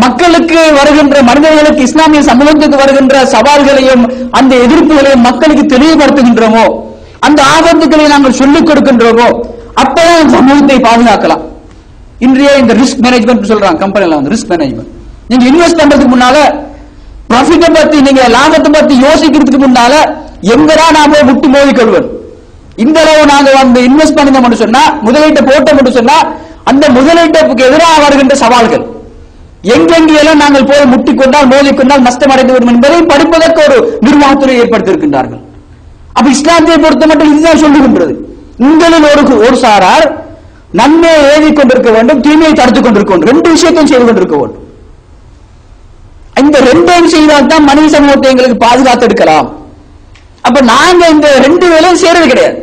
மக்களுக்கு வருகின்ற மனிதர்களுக்கு இஸ்லாமிய சமூகத்துக்கு வருகின்ற சவால்களையும் அந்த எதிர்ப்புகளையும் மக்களுக்கு தெளிவுபடுத்துகின்றோமோ, அந்த ஆபத்துக்களை நாங்கள் சொல்லிக் கொடுக்கின்றோமோ, அப்பதான் சமூகத்தை பாதுகாக்கலாம். இன்றைய இந்த ரிஸ்க் மேனேஜ்மெண்ட் சொல்றாங்க கம்பெனில, வந்து ரிஸ்க் மேனேஜ்மெண்ட். நீங்க இன்வெஸ்ட் பண்றதுக்கு முன்னால ப்ராஃபிட்டை பத்தி, நீங்க லாபத்தை பத்தி யோசிக்கிறதுக்கு முன்னால எங்கடா நாம முட்டி மோதிக்கொள்வோம். இந்த அளவு நாங்க வந்து இன்வெஸ்ட் பண்ணணும் சொன்னா, முதலீட்டை போட்டோம் சொன்னா, அந்த முதலீட்டுக்கு எதிராக வருகின்ற சவால்கள் எங்கெங்கெல்லாம் நாங்கள் போய் முட்டிக்கொண்டால் மோதிக்கொண்டால் நஷ்டம் அடைந்து விடும் என்பதை படிப்பதற்கு ஒரு நிர்வாகத்துறை ஏற்படுத்தியிருக்கின்றார்கள். அப்ப இஸ்லாத்தை பொறுத்த மட்டும் இதுதான் சொல்லுகின்றது. உங்களில் ஒரு சாரார் நன்மையை ஏவி கொண்டிருக்க வேண்டும், தீமையை தடுத்துக் கொண்டிருக்க வேண்டும். 2 விஷயத்தையும் செய்து கொண்டிருக்க வேண்டும். இந்த 2ஐயும் செய்தால் தான் மனித சமூகத்தை எங்களுக்கு பாதுகாத்து எடுக்கலாம். அப்ப நாங்க இந்த 2 வேலையும் செய்யறது கிடையாது.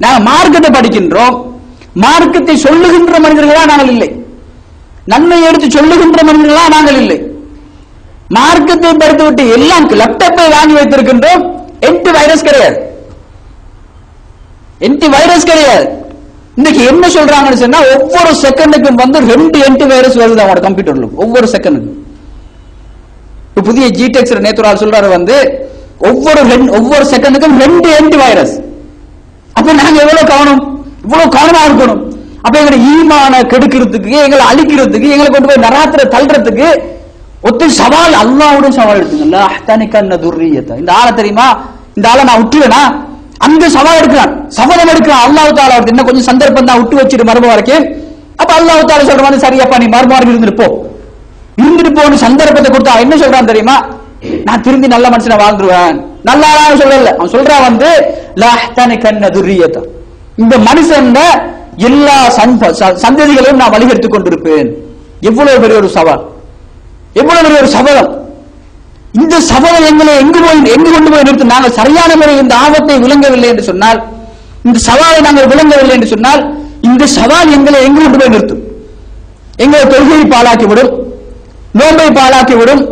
நாங்க மார்க்கத்தை படிக்கின்றோம், மார்க்கத்தை சொல்லுகின்ற மனிதர்களா நாங்கள் இல்லை, நன்மை எடுத்து சொல்லுகின்ற மனிதர்களா நாங்கள் இல்லை. மார்க்கத்தை படித்து விட்டு எல்லாம் லேப்டாப்பை வாங்கி வைத்திருக்கின்றோம், என்டி வைரஸ் கிடையாது, என்டி வைரஸ் கிடையாது. இன்னைக்கு என்ன சொல்றாங்கன்னு சொன்னா, ஒவ்வொரு செகண்டுக்கும் வந்து 2 என்டி வைரஸ் வருது அவங்களோட கம்ப்யூட்டர்ல, ஒவ்வொரு செகண்டுக்கும். புதிய ஜிடெக்ஸ் நேத்து சொல்றாரு வந்து ஒவ்வொரு செகண்டுக்கும் 2 என்டி வைரஸ். அப்ப நாங்க இவ்வளவு கவனமா இருக்கணும். அப்ப எங்களை ஈமான கெடுக்கிறதுக்கு, எங்களை அழிக்கிறதுக்கு, எங்களை கொண்டு போய் நராத்திர தள்ளுறதுக்கு ஒத்த சவால் அல்லாஹ்வுடைய சவால் எடுத்துங்க. இந்த ஆளை தெரியுமா, இந்த ஆளை நான் விட்டுவேனா, அந்த சவால் எடுக்கிறான், சபதம் எடுக்கிறான். அல்லாஹ் தஆலா என்ன கொஞ்சம் சந்தர்ப்பம் தான் விட்டு வச்சிரு மர்ம வரைக்கும். அப்ப அல்லாஹ் தஆலா சொல்ற மாதிரி சரியப்பா நீ மர்மம் இருந்துட்டு போன்னு சந்தர்ப்பத்தை கொடுத்தா என்ன சொல்றான் தெரியுமா, நான் திரும்பி நல்ல மனுஷனை வாழ்ந்துருவேன். நல்லா சொல்லல, அவன் சொல்றான் வந்து இந்த மனுஷன் எல்லா சந்ததிகளையும் நான் வழிகெடுத்துக் கொண்டிருப்பேன். எவ்வளவு பெரிய ஒரு சவால், எவ்வளவு பெரிய ஒரு சபதம். இந்த சபதம் எங்களை எங்கு கொண்டு போய் நிறுத்தும். நாங்கள் சரியான முறையில் இந்த ஆபத்தை விளங்கவில்லை என்று சொன்னால், இந்த சவாலை நாங்கள் விளங்கவில்லை என்று சொன்னால், இந்த சவால் எங்களை எங்கு கொண்டு போய் நிறுத்தும். எங்களை தொழுகையை பாழாக்கிவிடும், நோன்பை பாழாக்கிவிடும்,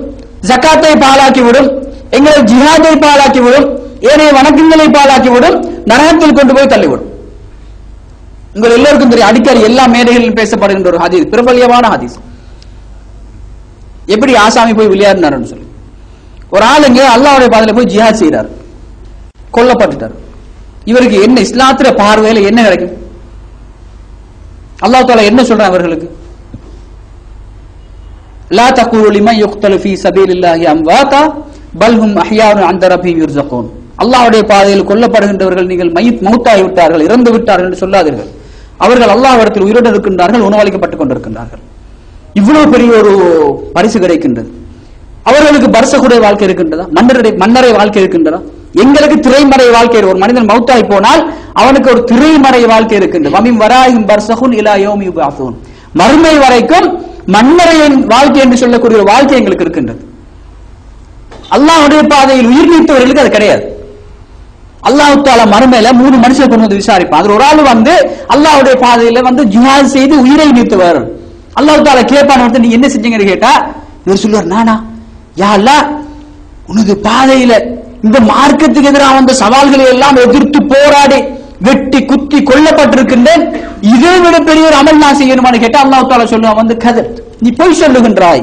ஜக்காத்தை பாழாக்கிவிடும், எங்களை ஜிஹாதை பாழாக்கிவிடும், ஏனைய வணக்கங்களை பாழாக்கிவிடும், நரகத்தில் கொண்டு போய் தள்ளிவிடும். உங்கள் எல்லோருக்கும் தெரியும், அடிக்கடி எல்லா மேடைகளிலும் பேசப்படுகின்ற ஒரு ஹதீஸ், பிரபல்யமான ஹதீஸ். எப்படி ஆசாமி போய் விளையாடினாருன்னு சொல்லி. ஒரு ஆளுங்க அல்லாஹ்வுடைய பாதையில போய் ஜிஹாத் செய்யறாரு, கொல்லப்பட்டுட்டார். இவருக்கு என்ன இஸ்லாத்துல பார்வையில என்ன கிடைக்கும்? அல்லாஹ் தஆலா என்ன சொல்றான் அவர்களுக்கு? லா தகூலு லிமன் யுக்தலு ஃபீ சபீலில்லாஹி அம்வாதா பல் ஹும் அஹ்யாஉன் இன்த ரப்பிஹிம் யுர்ஸகூன். அல்லாஹ்வுடைய பாதையில் கொல்லப்படுகின்றவர்கள் நீங்கள் மௌத்தாகி விட்டார்கள், இறந்து விட்டார்கள் என்று சொல்லாதீர்கள். அவர்கள் அல்லாஹ்விடத்தில் உயிரோடு இருக்கின்றார்கள், உணவளிக்கப்பட்டுக் கொண்டிருக்கின்றார்கள். இவ்வளவு பெரிய ஒரு பரிசு கிடைக்கின்றது. அவர்களுக்கு பர்சகுடைய வாழ்க்கை இருக்கின்றதா? மன்னரை வாழ்க்கை இருக்கின்றதா? எங்களுக்கு திரைமறை வாழ்க்கை. ஒரு மனிதன் மௌத்தாகி போனால் அவனுக்கு ஒரு திரைமறை வாழ்க்கை இருக்கின்றது. வமின் வராஹிம் பர்சகுன் இலா யௌமி யுபஅஸூன். மறுமை வரைக்கும் மன்னரையின் வாழ்க்கை என்று சொல்லக்கூடிய ஒரு வாழ்க்கை எங்களுக்கு இருக்கின்றது. அல்லாஹ்வுடைய பாதையில் உயிர் நீத்தவர்களுக்கு அது கிடையாது. அல்லாஹ் தஆலா மறுமையில 3 மனுஷரை கொண்டு வந்து விசாரிப்பான். அது ஒரு ஆள் வந்து அல்லாஹ்வுடைய பாதையில வந்து ஜிஹாத் செய்து உயிரை நீத்தவர். அல்லாஹ் தஆலா கேட்பான், வந்து நீ என்ன செஞ்சீங்கன்னு கேட்டா இவர் சொல்லுவார், நானா யா அல்லாஹ் உனது பாதையில இந்த மார்க்கத்துக்கு எதிராக வந்த சவால்களை எல்லாம் எதிர்த்து போராடி வெட்டி குத்தி கொல்லப்பட்டிருக்கின்றேன், இதை விட பெரிய ஒரு அமல் நான் செய்யணுமான்னு கேட்டா அல்லாஹ் தஆலா சொல்லுவான், வந்து கதர், நீ பொய் சொல்லுகின்றாய்.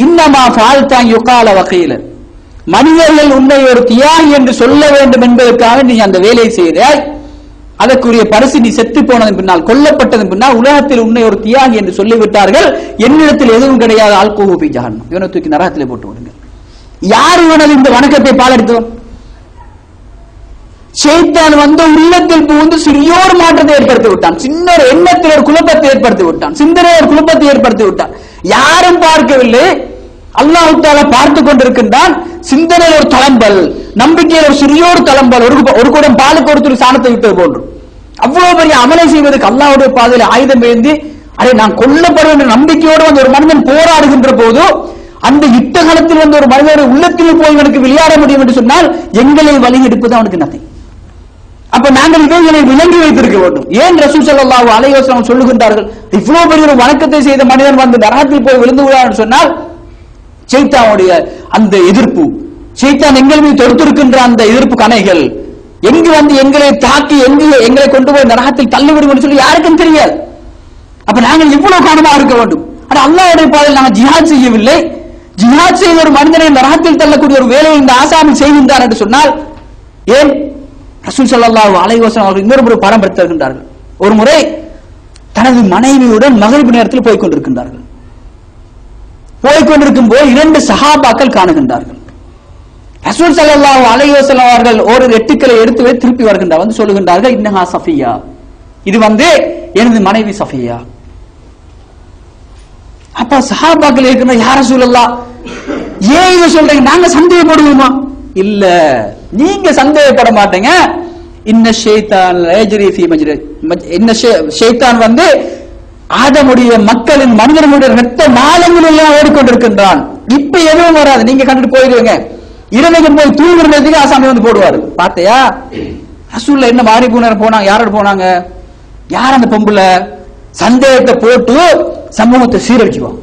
இன்னமா ஃபால்தான் யுகால வகையில, மனிதர்கள் உன்னை ஒரு தியாகி என்று சொல்ல வேண்டும் என்பதற்காக நீ அந்த வேலையை செய்தாய். அதற்குரிய பரிசு நீ செத்து போனதன் பின்னால், கொல்லப்பட்டதன் பின்னால் உலகத்தில் உன்னை ஒரு தியாகி என்று சொல்லிவிட்டார்கள். என்னிடத்தில் எதுவும் கிடையாது. ஆல்கோஹு ஃபீ ஜஹன்னம், இவனை தூக்கி நரகத்திலே போட்டு விடுங்க. யார் இவனது இந்த வணக்கத்தை பாலெடுத்தவன்? ஷைத்தான் வந்து உள்ளத்தில் புகுந்து சிறியோர் மாற்றத்தை ஏற்படுத்தி விட்டான். சின்ன ஒரு எண்ணத்தில் ஒரு குழப்பத்தை ஏற்படுத்தி விட்டான், சிந்தனை ஒரு குழப்பத்தை ஏற்படுத்தி விட்டான். யாரும் பார்க்கவில்லை, அல்லாஹ் தஆலா பார்த்து கொண்டிருக்கின்றான். சிந்தனையில் ஒரு தளம்பல், நம்பிக்கையில் ஒரு சிறியோர் தளம்பல், ஒரு குடம் பாலுக்கு ஒருத்தர் சாணத்தை விட்டது போன்று. அவ்வளவு பெரிய அமலை செய்வதற்கு அல்லாஹ்வுடைய பாதையில் ஆயுதம் ஏந்தி, அதை நான் கொல்லப்படுவேன் என்ற நம்பிக்கையோடு வந்து ஒரு மனிதன் போராடுகின்ற போது, அந்த யுத்த காலத்தில் வந்து ஒரு மனிதனுடைய உள்ளத்தில் போய் எனக்கு விளையாட முடியும் என்று சொன்னால் எங்களை வழி எடுப்பது அவனுக்கு நத்தை. அப்ப நாங்கள் இவைகளை விளங்கி வைத்திருக்க வேண்டும். ஏன் ரசூல் ஸல்லல்லாஹு அலைஹி வஸல்லம் சொல்லுகின்றார்கள், இவ்வளவு பெரிய ஒரு வணக்கத்தை செய்த மனிதன் வந்து நரகத்தில் போய் விழுந்து விடுவார் என்று சொன்னால் ஷைத்தானுடைய அந்த எதிர்ப்பு, ஷைத்தான் எங்கள் மீது தொடுத்திருக்கின்ற அந்த எதிர்ப்பு கணைகள் எங்கு வந்து எங்களை தாக்கி எங்களை கொண்டு போய் நரகத்தில் தள்ளிவிடும் என்று சொல்லி யாருக்கும் தெரியாது. அப்ப நாங்கள் இவ்வளவு கவனமாக இருக்க வேண்டும். ஆனா அல்லாஹ்வுடைய பாதையில் நாங்கள் ஜிஹாத் செய்யவில்லை. ஜிஹாத் செய்த ஒரு மனிதனை நரகத்தில் தள்ளக்கூடிய ஒரு வேலையை இந்த ஆசாமி செய்கின்றார் என்று சொன்னால் ஏன்? ரசூல் ஸல்லல்லாஹு அலைஹி வஸல்லம் அவர்கள் இன்னொரு பாடம் படித்திருக்கின்றார்கள். ஒரு முறை தனது மனைவியுடன் மக்ரிப் நேரத்தில் போய்க் கொண்டிருக்கின்றார்கள். போய்கொண்டிருக்கும் போது 2 சஹாபாக்கள் காணுகின்றார்கள். ரசூல் ஸல்லல்லாஹு அலைஹி வஸல்லம் அவர்கள் ஒரு எட்டுக்களை எடுத்து வைத்து திருப்பி வருகின்றார். வந்து சொல்லுகின்றார்கள், இன்னஹா சஃபியா, இது வந்து எனது மனைவி சஃபியா. அப்ப சஹாபாக்கள் இருக்கின்ற, யா ரசூலல்லாஹ் ஏன் இதை சொல்றீங்க, நாங்க சந்தேகப்படுவோமா? இல்ல, நீங்க சந்தேகப்பட மாட்டீங்க. இன்ன ஷைத்தான் யஜ்ரி ஃபீ மஜ்ரி, இன்ன ஷைத்தான் வந்து ஆதமுடைய மக்களின் மனிதர்களுடைய ரத்த நாளங்கள் எல்லாம் ஓடிக்கொண்டிருக்கின்றான். இப்ப எதுவும் வராது, நீங்க கண்டுட்டு போயிடுவீங்க. இரவைக்கு போய் தூங்குறதுக்கு ஆசாமி வந்து போடுவாரு. பார்த்தையா ரசூல்ல என்ன மாறி போனாங்க, யாரோட போனாங்க? யார் அந்த பொம்புல? சந்தேகத்தை போட்டு சமூகத்தை சீரழிச்சுவோம்.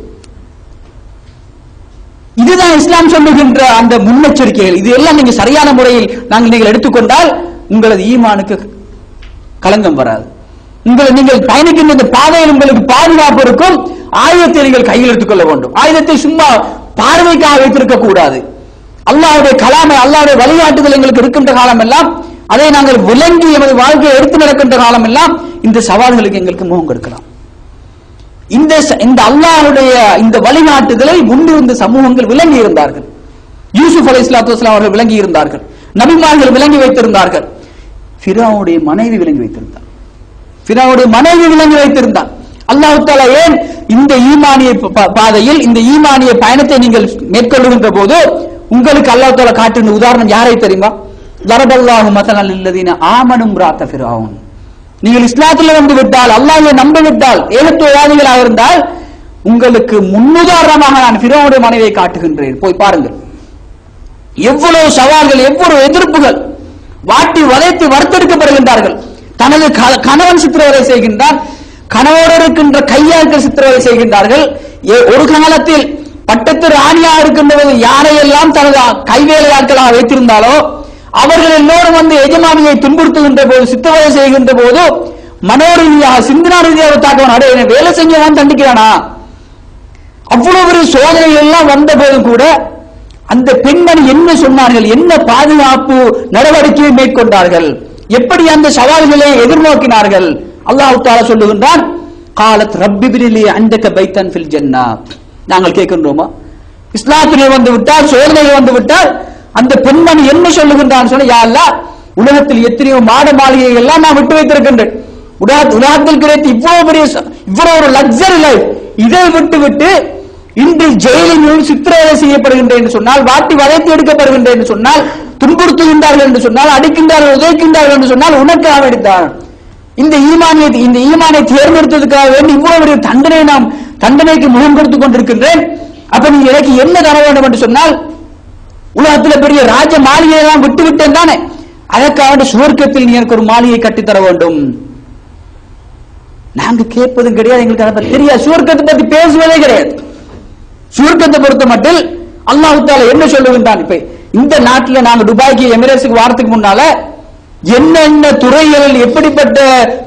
இதுதான் இஸ்லாம் சொல்லுகின்ற அந்த முன்னெச்சரிக்கைகள். இது எல்லாம் நீங்க சரியான முறையில் நீங்கள் எடுத்துக்கொண்டால் உங்களது ஈமானுக்கு களங்கம் வராது. நீங்கள் பயணிக்கின்ற இந்த பாதையில் உங்களுக்கு பாதுகாப்பு இருக்கும். ஆயுதத்தை நீங்கள் கையில் எடுத்துக் கொள்ள வேண்டும். ஆயுதத்தை சும்மா பார்வைக்காக வைத்திருக்க கூடாது. அல்லாஹ்வுடைய கலாமை, அல்லாஹ்வுடைய வழிகாட்டுதல் எங்களுக்கு இருக்கின்ற காலம் எல்லாம், அதை நாங்கள் விளங்கி எமது வாழ்க்கையை எடுத்து நடக்கின்ற காலம் எல்லாம் இந்த சவால்களுக்கு எங்களுக்கு முகம் கொடுக்கலாம். இந்த அல்லாஹ்வுடைய இந்த வழிகாட்டுதலை முன்னிருந்த சமூகங்கள் விளங்கி இருந்தார்கள். யூசுப் அலைஹிஸ்ஸலாத்து வஸலாம் அவர்கள் விளங்கி இருந்தார்கள். நபிமார்கள் விளங்கி வைத்திருந்தார்கள். ஃபிரௌனுடைய மனைவி விளங்கி வைத்திருந்தார். ஃபிரௌனுடைய மனைவி விளங்கி வைத்திருந்தார். அல்லாஹ் தஆலா ஏன் இந்த ஈமானிய பாதையில் இந்த ஈமானிய பயணத்தை நீங்கள் மேற்கொள்ளுகின்ற போது உங்களுக்கு அல்லாஹ் தஆலா காட்டின உதாரணம் யாரை தெரியுமா? தரபல்லாஹு மஸலல் லில்லதீன ஆமனு இம்ராஅத ஃபிரௌன். நீங்கள் இஸ்லாத்தில் வந்து விட்டால், அல்லாஹ்வை நம்பி விட்டால், ஏகத்துவவாதிகளாக இருந்தால் உங்களுக்கு முன்னுதாரணமாக நான் ஃபிரௌனுடைய மனைவியை காட்டுகின்றேன். போய் பாருங்கள். எவ்வளவு சவால்கள், எவ்வளவு எதிர்ப்புகள், வாட்டி வதைத்து வறுத்தெடுக்கப்படுகின்றார்கள். தனது கணவன் சித்திரவதை செய்கின்றார், கணவரோடு இருக்கின்ற கையாட்கள் சித்திரவதை செய்கின்றார்கள். ஒரு காலத்தில் பட்டத்து ராணியா இருக்கின்றது யாரையெல்லாம் தனது கைவேலையாட்களாக வைத்திருந்தாலோ அவர்கள் எல்லோரும் வந்து எஜமானியை துன்புறுத்துகின்ற போது, சித்திரவதை செய்கின்ற போது மனோரீதியாக சிந்தனா ரீதியாக தாக்குவான். அடே, வேலை செஞ்சவன் தண்டிக்கிறானா? அவ்வளவு ஒரு சோதனை எல்லாம் வந்த போதும் கூட அந்த பெண்மணி என்ன சொன்னார்கள், என்ன பாதுகாப்பு நடவடிக்கையை மேற்கொண்டார்கள், எப்படி அந்த சவால்களை எதிர்நோக்கினார்கள். அல்லாஹ் தஆலா சொல்லுகின்றான், காலத் ரப்பி பிரிலி அந்தக பைத்தன் ஃபில் ஜன்னா. நாங்கள் கேட்கின்றோமா? இஸ்லாத்திலே வந்து விட்டால், சோதனை வந்து விட்டால் அந்த பெண்மணி என்ன சொல்லுகின்றான் சொன்ன, யா அல்லாஹ், உலகத்தில் எத்தனையோ மாட மாளிகை எல்லாம் நான் விட்டு வைத்திருக்கின்றேன், உலகத்தில் கிடைத்த இவ்வளவு ஒரு லக்ஸரி லைஃப், இதை விட்டு இன்று ஜெயிலில் சித்திரவதை செய்யப்படுகின்றேன் என்று சொன்னால், வாட்டி வதைத்து எடுக்கப்படுகின்றேன் என்று சொன்னால், துன்புறுத்துகின்றார்கள் என்று சொன்னால், அடிக்கின்றார்கள், உதைக்கின்றார்கள் என்று சொன்னால், உனக்காக எடுத்தான் இந்த ஈமானை தேர்ந்தெடுத்ததுக்காக வேண்டி இவ்வளவு தண்டனைக்கு முகம் கொடுத்துக் கொண்டிருக்கின்றேன். அப்ப நீ எனக்கு என்ன தர வேண்டும் என்று சொன்னால், உலகத்தில் பெரிய ராஜ மாளிகையை நான் விட்டு விட்டேன் தானே, அதற்காக சுவர்க்கத்தில் நீ எனக்கு ஒரு மாளிகை கட்டித்தர வேண்டும். நாங்க கேட்பதும் கிடையாது, எங்களுக்கு அதை பத்தி தெரியாது, சுவர்க்கத்தை பத்தி பேசுவதே கிடையாது. சுவர்க்கத்தை பொறுத்த மட்டும் அல்லாஹ் தஆலா என்ன சொல்லுகின்றான், இப்ப இந்த நாட்டில் நாங்க துபாய்க்கு எமிரேட்ஸுக்கு வாரத்துக்கு முன்னால என்னென்ன துறைகளில் எப்படிப்பட்ட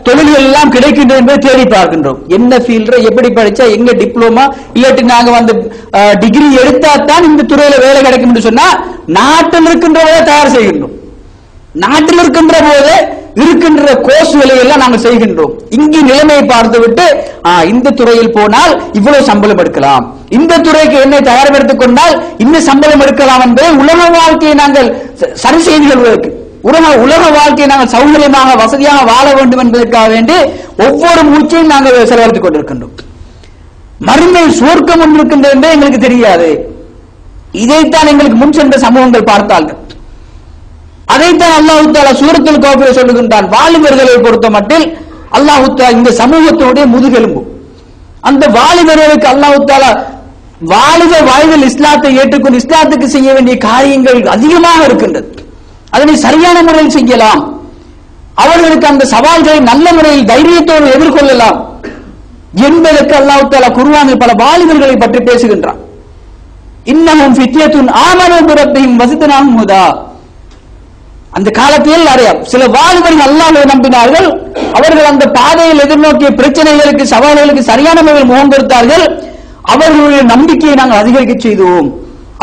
தொழில்கள் எல்லாம் கிடைக்கின்றது என்பதை தேடி பார்க்கின்றோம். என்ன ஃபீல்டு, எப்படி படிச்சா, எங்க டிப்ளோமா, இல்லாட்டி நாங்க வந்து டிகிரி எடுத்தா தான் இந்த துறையில வேலை கிடைக்கும் என்று சொன்னா நாட்டில் இருக்கின்ற போதே தயார் செய்கின்றோம். நாட்டில் இருக்கின்ற போதே இருக்கின்ற கோர்ஸ்களை எல்லாம் நாங்கள் செய்கின்றோம். இங்கு நிலைமையை பார்த்து விட்டு இந்த துறையில் போனால் இவ்வளவு சம்பளம் எடுக்கலாம், இந்த துறைக்கு என்னை தயார்படுத்திக் கொண்டால் இந்த சம்பளம் எடுக்கலாம் என்பதை உலக வாழ்க்கையை நாங்கள் சரி செய்து கொள்வதற்கு, உலக வாழ்க்கையை நாங்கள் சௌகரியமாக வசதியாக வாழ வேண்டும் என்பதற்காக வேண்டி ஒவ்வொரு மூச்சையும் நாங்கள் செலவழித்துக் கொண்டிருக்கின்றோம். மறுமை சுவர்க்கம் ஒன்று இருக்கின்றது என்றே எங்களுக்கு தெரியாது. இதைத்தான் எங்களுக்கு முன் சென்ற சமூகங்கள் பார்த்தார்கள். அதைத்தான் அல்லாஹ் தஆலா சூரத்துல் கஹ்ஃபில் சொல்லுகின்றான். வாலிபர்களை பொறுத்த மட்டில் அல்லாஹ் தஆலா இந்த சமூகத்தினுடைய முதுகெலும்பு, அந்த வாலிபர்களுக்கு அல்லாஹ் தஆலா வாலிப வயதில் இஸ்லாத்தை ஏற்றுக்கொண்டு இஸ்லாத்துக்கு செய்ய வேண்டிய காரியங்கள் அதிகமாக இருக்கின்றது. அதனை சரியான முறையில் செய்யலாம், அவர்களுக்கு அந்த சவால்களை நல்ல முறையில் தைரியத்தோடு எதிர்கொள்ளலாம் என்பதற்கு அல்லாஹ் தஆலா குர்ஆனில் பல வாலிபர்களை பற்றி பேசுகின்றான். இன்னஹும் ஃபித்யத்துன் ஆமனூ பிரப்பிஹிம் வஸித்னாஹும் ஹுதா. அந்த காலத்தில் சில வாலிபர்கள் அல்லாஹ்வை நம்பினார்கள், அவர்கள் அந்த பாதையில் எதிர்நோக்கிய பிரச்சனைகளுக்கு சவால்களுக்கு சரியான முறையில் முகம் கொடுத்தார்கள், அவர்களுடைய நம்பிக்கையை நாங்கள் அதிகரிக்க செய்தோம்,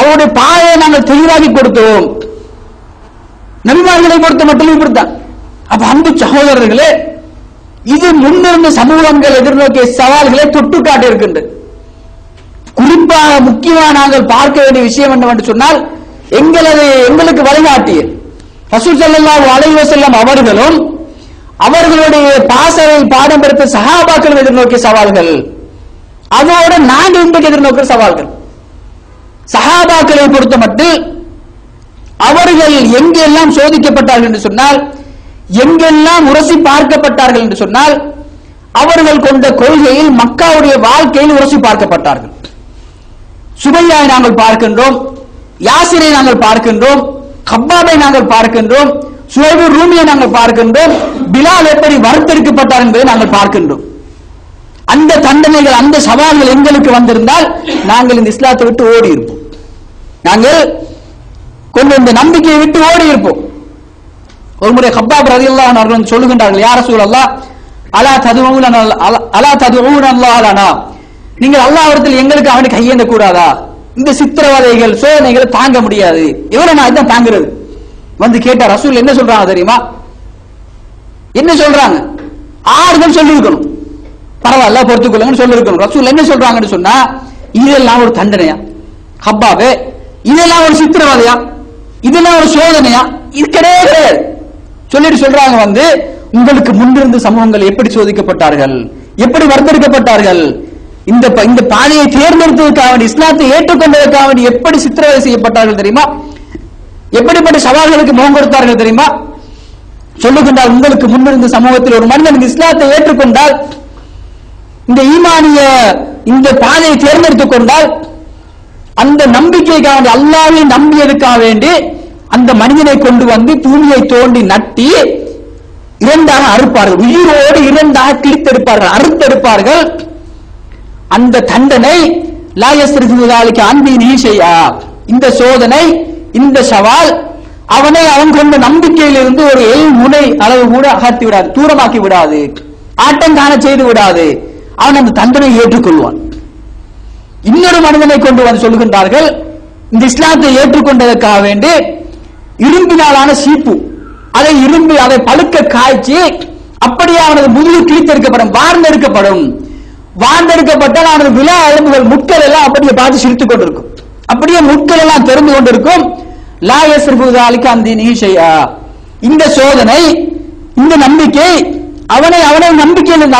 அவருடைய பாதையை நாங்கள் தெளிவாக்கி கொடுத்தோம். நபிமார்களை பொறுத்த மட்டும் இப்படித்தான். அப்ப அன்பு சகோதரர்களே, இது முன்னிருந்த சமூகங்கள் எதிர்நோக்கிய சவால்களை தொட்டு காட்ட இருக்கின்றது. குறிப்பாக முக்கியமாக நாங்கள் பார்க்க வேண்டிய விஷயம் என்னவென்று சொன்னால், எங்களுக்கு வழிகாட்டிய ரசூல் ஸல்லல்லாஹு அலைஹி வஸல்லம் அவர்களும் அவர்களுடைய பாசறையில் பாடம் பெற்ற சஹாபாக்கள் எதிர்நோக்கிய சவால்கள், அதோட நாங்கள் இன்றைக்கு எதிர்நோக்கிற சவால்கள். சஹாபாக்களை பொறுத்த மட்டும் அவர்கள் எங்கெல்லாம் சோதிக்கப்பட்டார்கள் என்று சொன்னால், எங்கெல்லாம் உரசி பார்க்கப்பட்டார்கள் என்று சொன்னால், அவர்கள் கொண்ட கொள்கையில் மக்காவுடைய வாழ்க்கையில் உரசி பார்க்கப்பட்டார்கள். சுபையாவை நாங்கள் பார்க்கின்றோம், யாசிரை நாங்கள் பார்க்கின்றோம், கப்பாபை நாங்கள் பார்க்கின்றோம், சுஹைபு ரூமியை நாங்கள் பார்க்கின்றோம், பிலால் எப்படி வறுத்தெடுக்கப்பட்டார் என்பதை நாங்கள் பார்க்கின்றோம். அந்த தண்டனைகள், அந்த சவால்கள் எங்களுக்கு வந்திருந்தால் நாங்கள் இந்த இஸ்லாத்தை விட்டு ஓடி இருப்போம், நாங்கள் கொண்டு இந்த நம்பிக்கையை விட்டு ஓடி இருப்போம். ஒரு முறை கப்பாப் ரலியல்லாஹு அன்ஹு அவர்கள் சொல்லுகின்றார்கள், யா ரசூலல்லாஹ் அலா ததுஊன அல்லாஹ் லனா, நீங்கள் அல்லாஹ்விடத்தில் எங்களுக்கு அவனுக்கு கையேந்த கூடாதா? இந்த சித்திரவதைகள் சோதனைகளை தாங்க முடியாது, எவ்வளவு நான் இதான் தாங்குறது. வந்து கேட்டா ரசூல் என்ன சொல்றாங்க தெரியுமா? என்ன சொல்றாங்க? ஆறுதல் சொல்லி இருக்கணும், பரவாயில்ல பொறுத்துக்கொள்ளுங்கன்னு சொல்லி இருக்கணும். ரசூல் என்ன சொல்றாங்கன்னு சொன்னா, இதெல்லாம் ஒரு தண்டனையா கப்பாவே? இதெல்லாம் ஒரு சித்திரவதையா? இதெல்லாம் ஒரு சோதனையா? இது கிடையாது சொல்லிட்டு சொல்றாங்க, வந்து உங்களுக்கு முன்னிருந்த சமூகங்கள் எப்படி சோதிக்கப்பட்டார்கள், எப்படி வர்த்தெடுக்கப்பட்டார்கள், இந்த பாதையை தேர்ந்தெடுத்ததற்காக வேண்டி, இஸ்லாத்தை ஏற்றுக்கொண்டதற்காக வேண்டி எப்படி சித்திரவதை செய்யப்பட்டார்கள் தெரியுமா? எப்படிப்பட்ட சவால்களுக்கு முகம் கொடுத்தார்கள் தெரியுமா? சொல்லுகின்றால், உங்களுக்கு முன்னிருந்த சமூகத்தில் ஒரு மனிதன் இஸ்லாத்தை ஏற்றுக்கொண்டால், இந்த ஈமானிய இந்த பாதையை தேர்ந்தெடுத்துக் கொண்டால், அந்த நம்பிக்கைக்காக வேண்டி, அல்லாஹ்வை நம்பியதற்காக வேண்டி அந்த மனிதனை கொண்டு வந்து பூமியை தோண்டி நட்டி இரண்டாக அறுப்பார்கள், உயிரோடு இரண்டாக கிழித்தெடுப்பார்கள், அறுத்தெடுப்பார்கள். அந்த தண்டனை லா யஸ்ரிஃபு ذلك عن دينه شيئا, இந்த சோதனை, இந்த சவால் அவன் கொண்ட நம்பிக்கையிலிருந்து ஒரு முனை அளவு கூட அகற்றி விடாது, தூரமாக்கி விடாது, ஆட்டம் காண செய்து விடாது. அவன் அந்த தண்டனை ஏற்றுக்கொள்வான். இன்னொரு மனிதனை கொண்டு வந்து சொல்லுகின்றார்கள், இந்த இஸ்லாத்தை ஏற்றுக்கொண்டதற்காக வேண்டி இரும்பினாலான சீப்பு, அதை பழுக்க காய்ச்சி அப்படியே அவனது முதுகு கிழித்தெடுக்கப்படும், வார்ந்தெடுக்கப்படும். வார்ந்தெடுக்கப்பட்டால் அவனது விழா எலும்புகள் முட்கள் எல்லாம் அப்படியே பார்த்து சிரித்துக் கொண்டிருக்கும், அப்படியே முட்கள் எல்லாம் தெரிந்து கொண்டிருக்கும். லா யஸ்ரிஃபுதாலிக அன் தீனிஹி ஷைஆ. இந்த சோதனை, இந்த நம்பிக்கை அவனை நம்பிக்கையில் இருந்து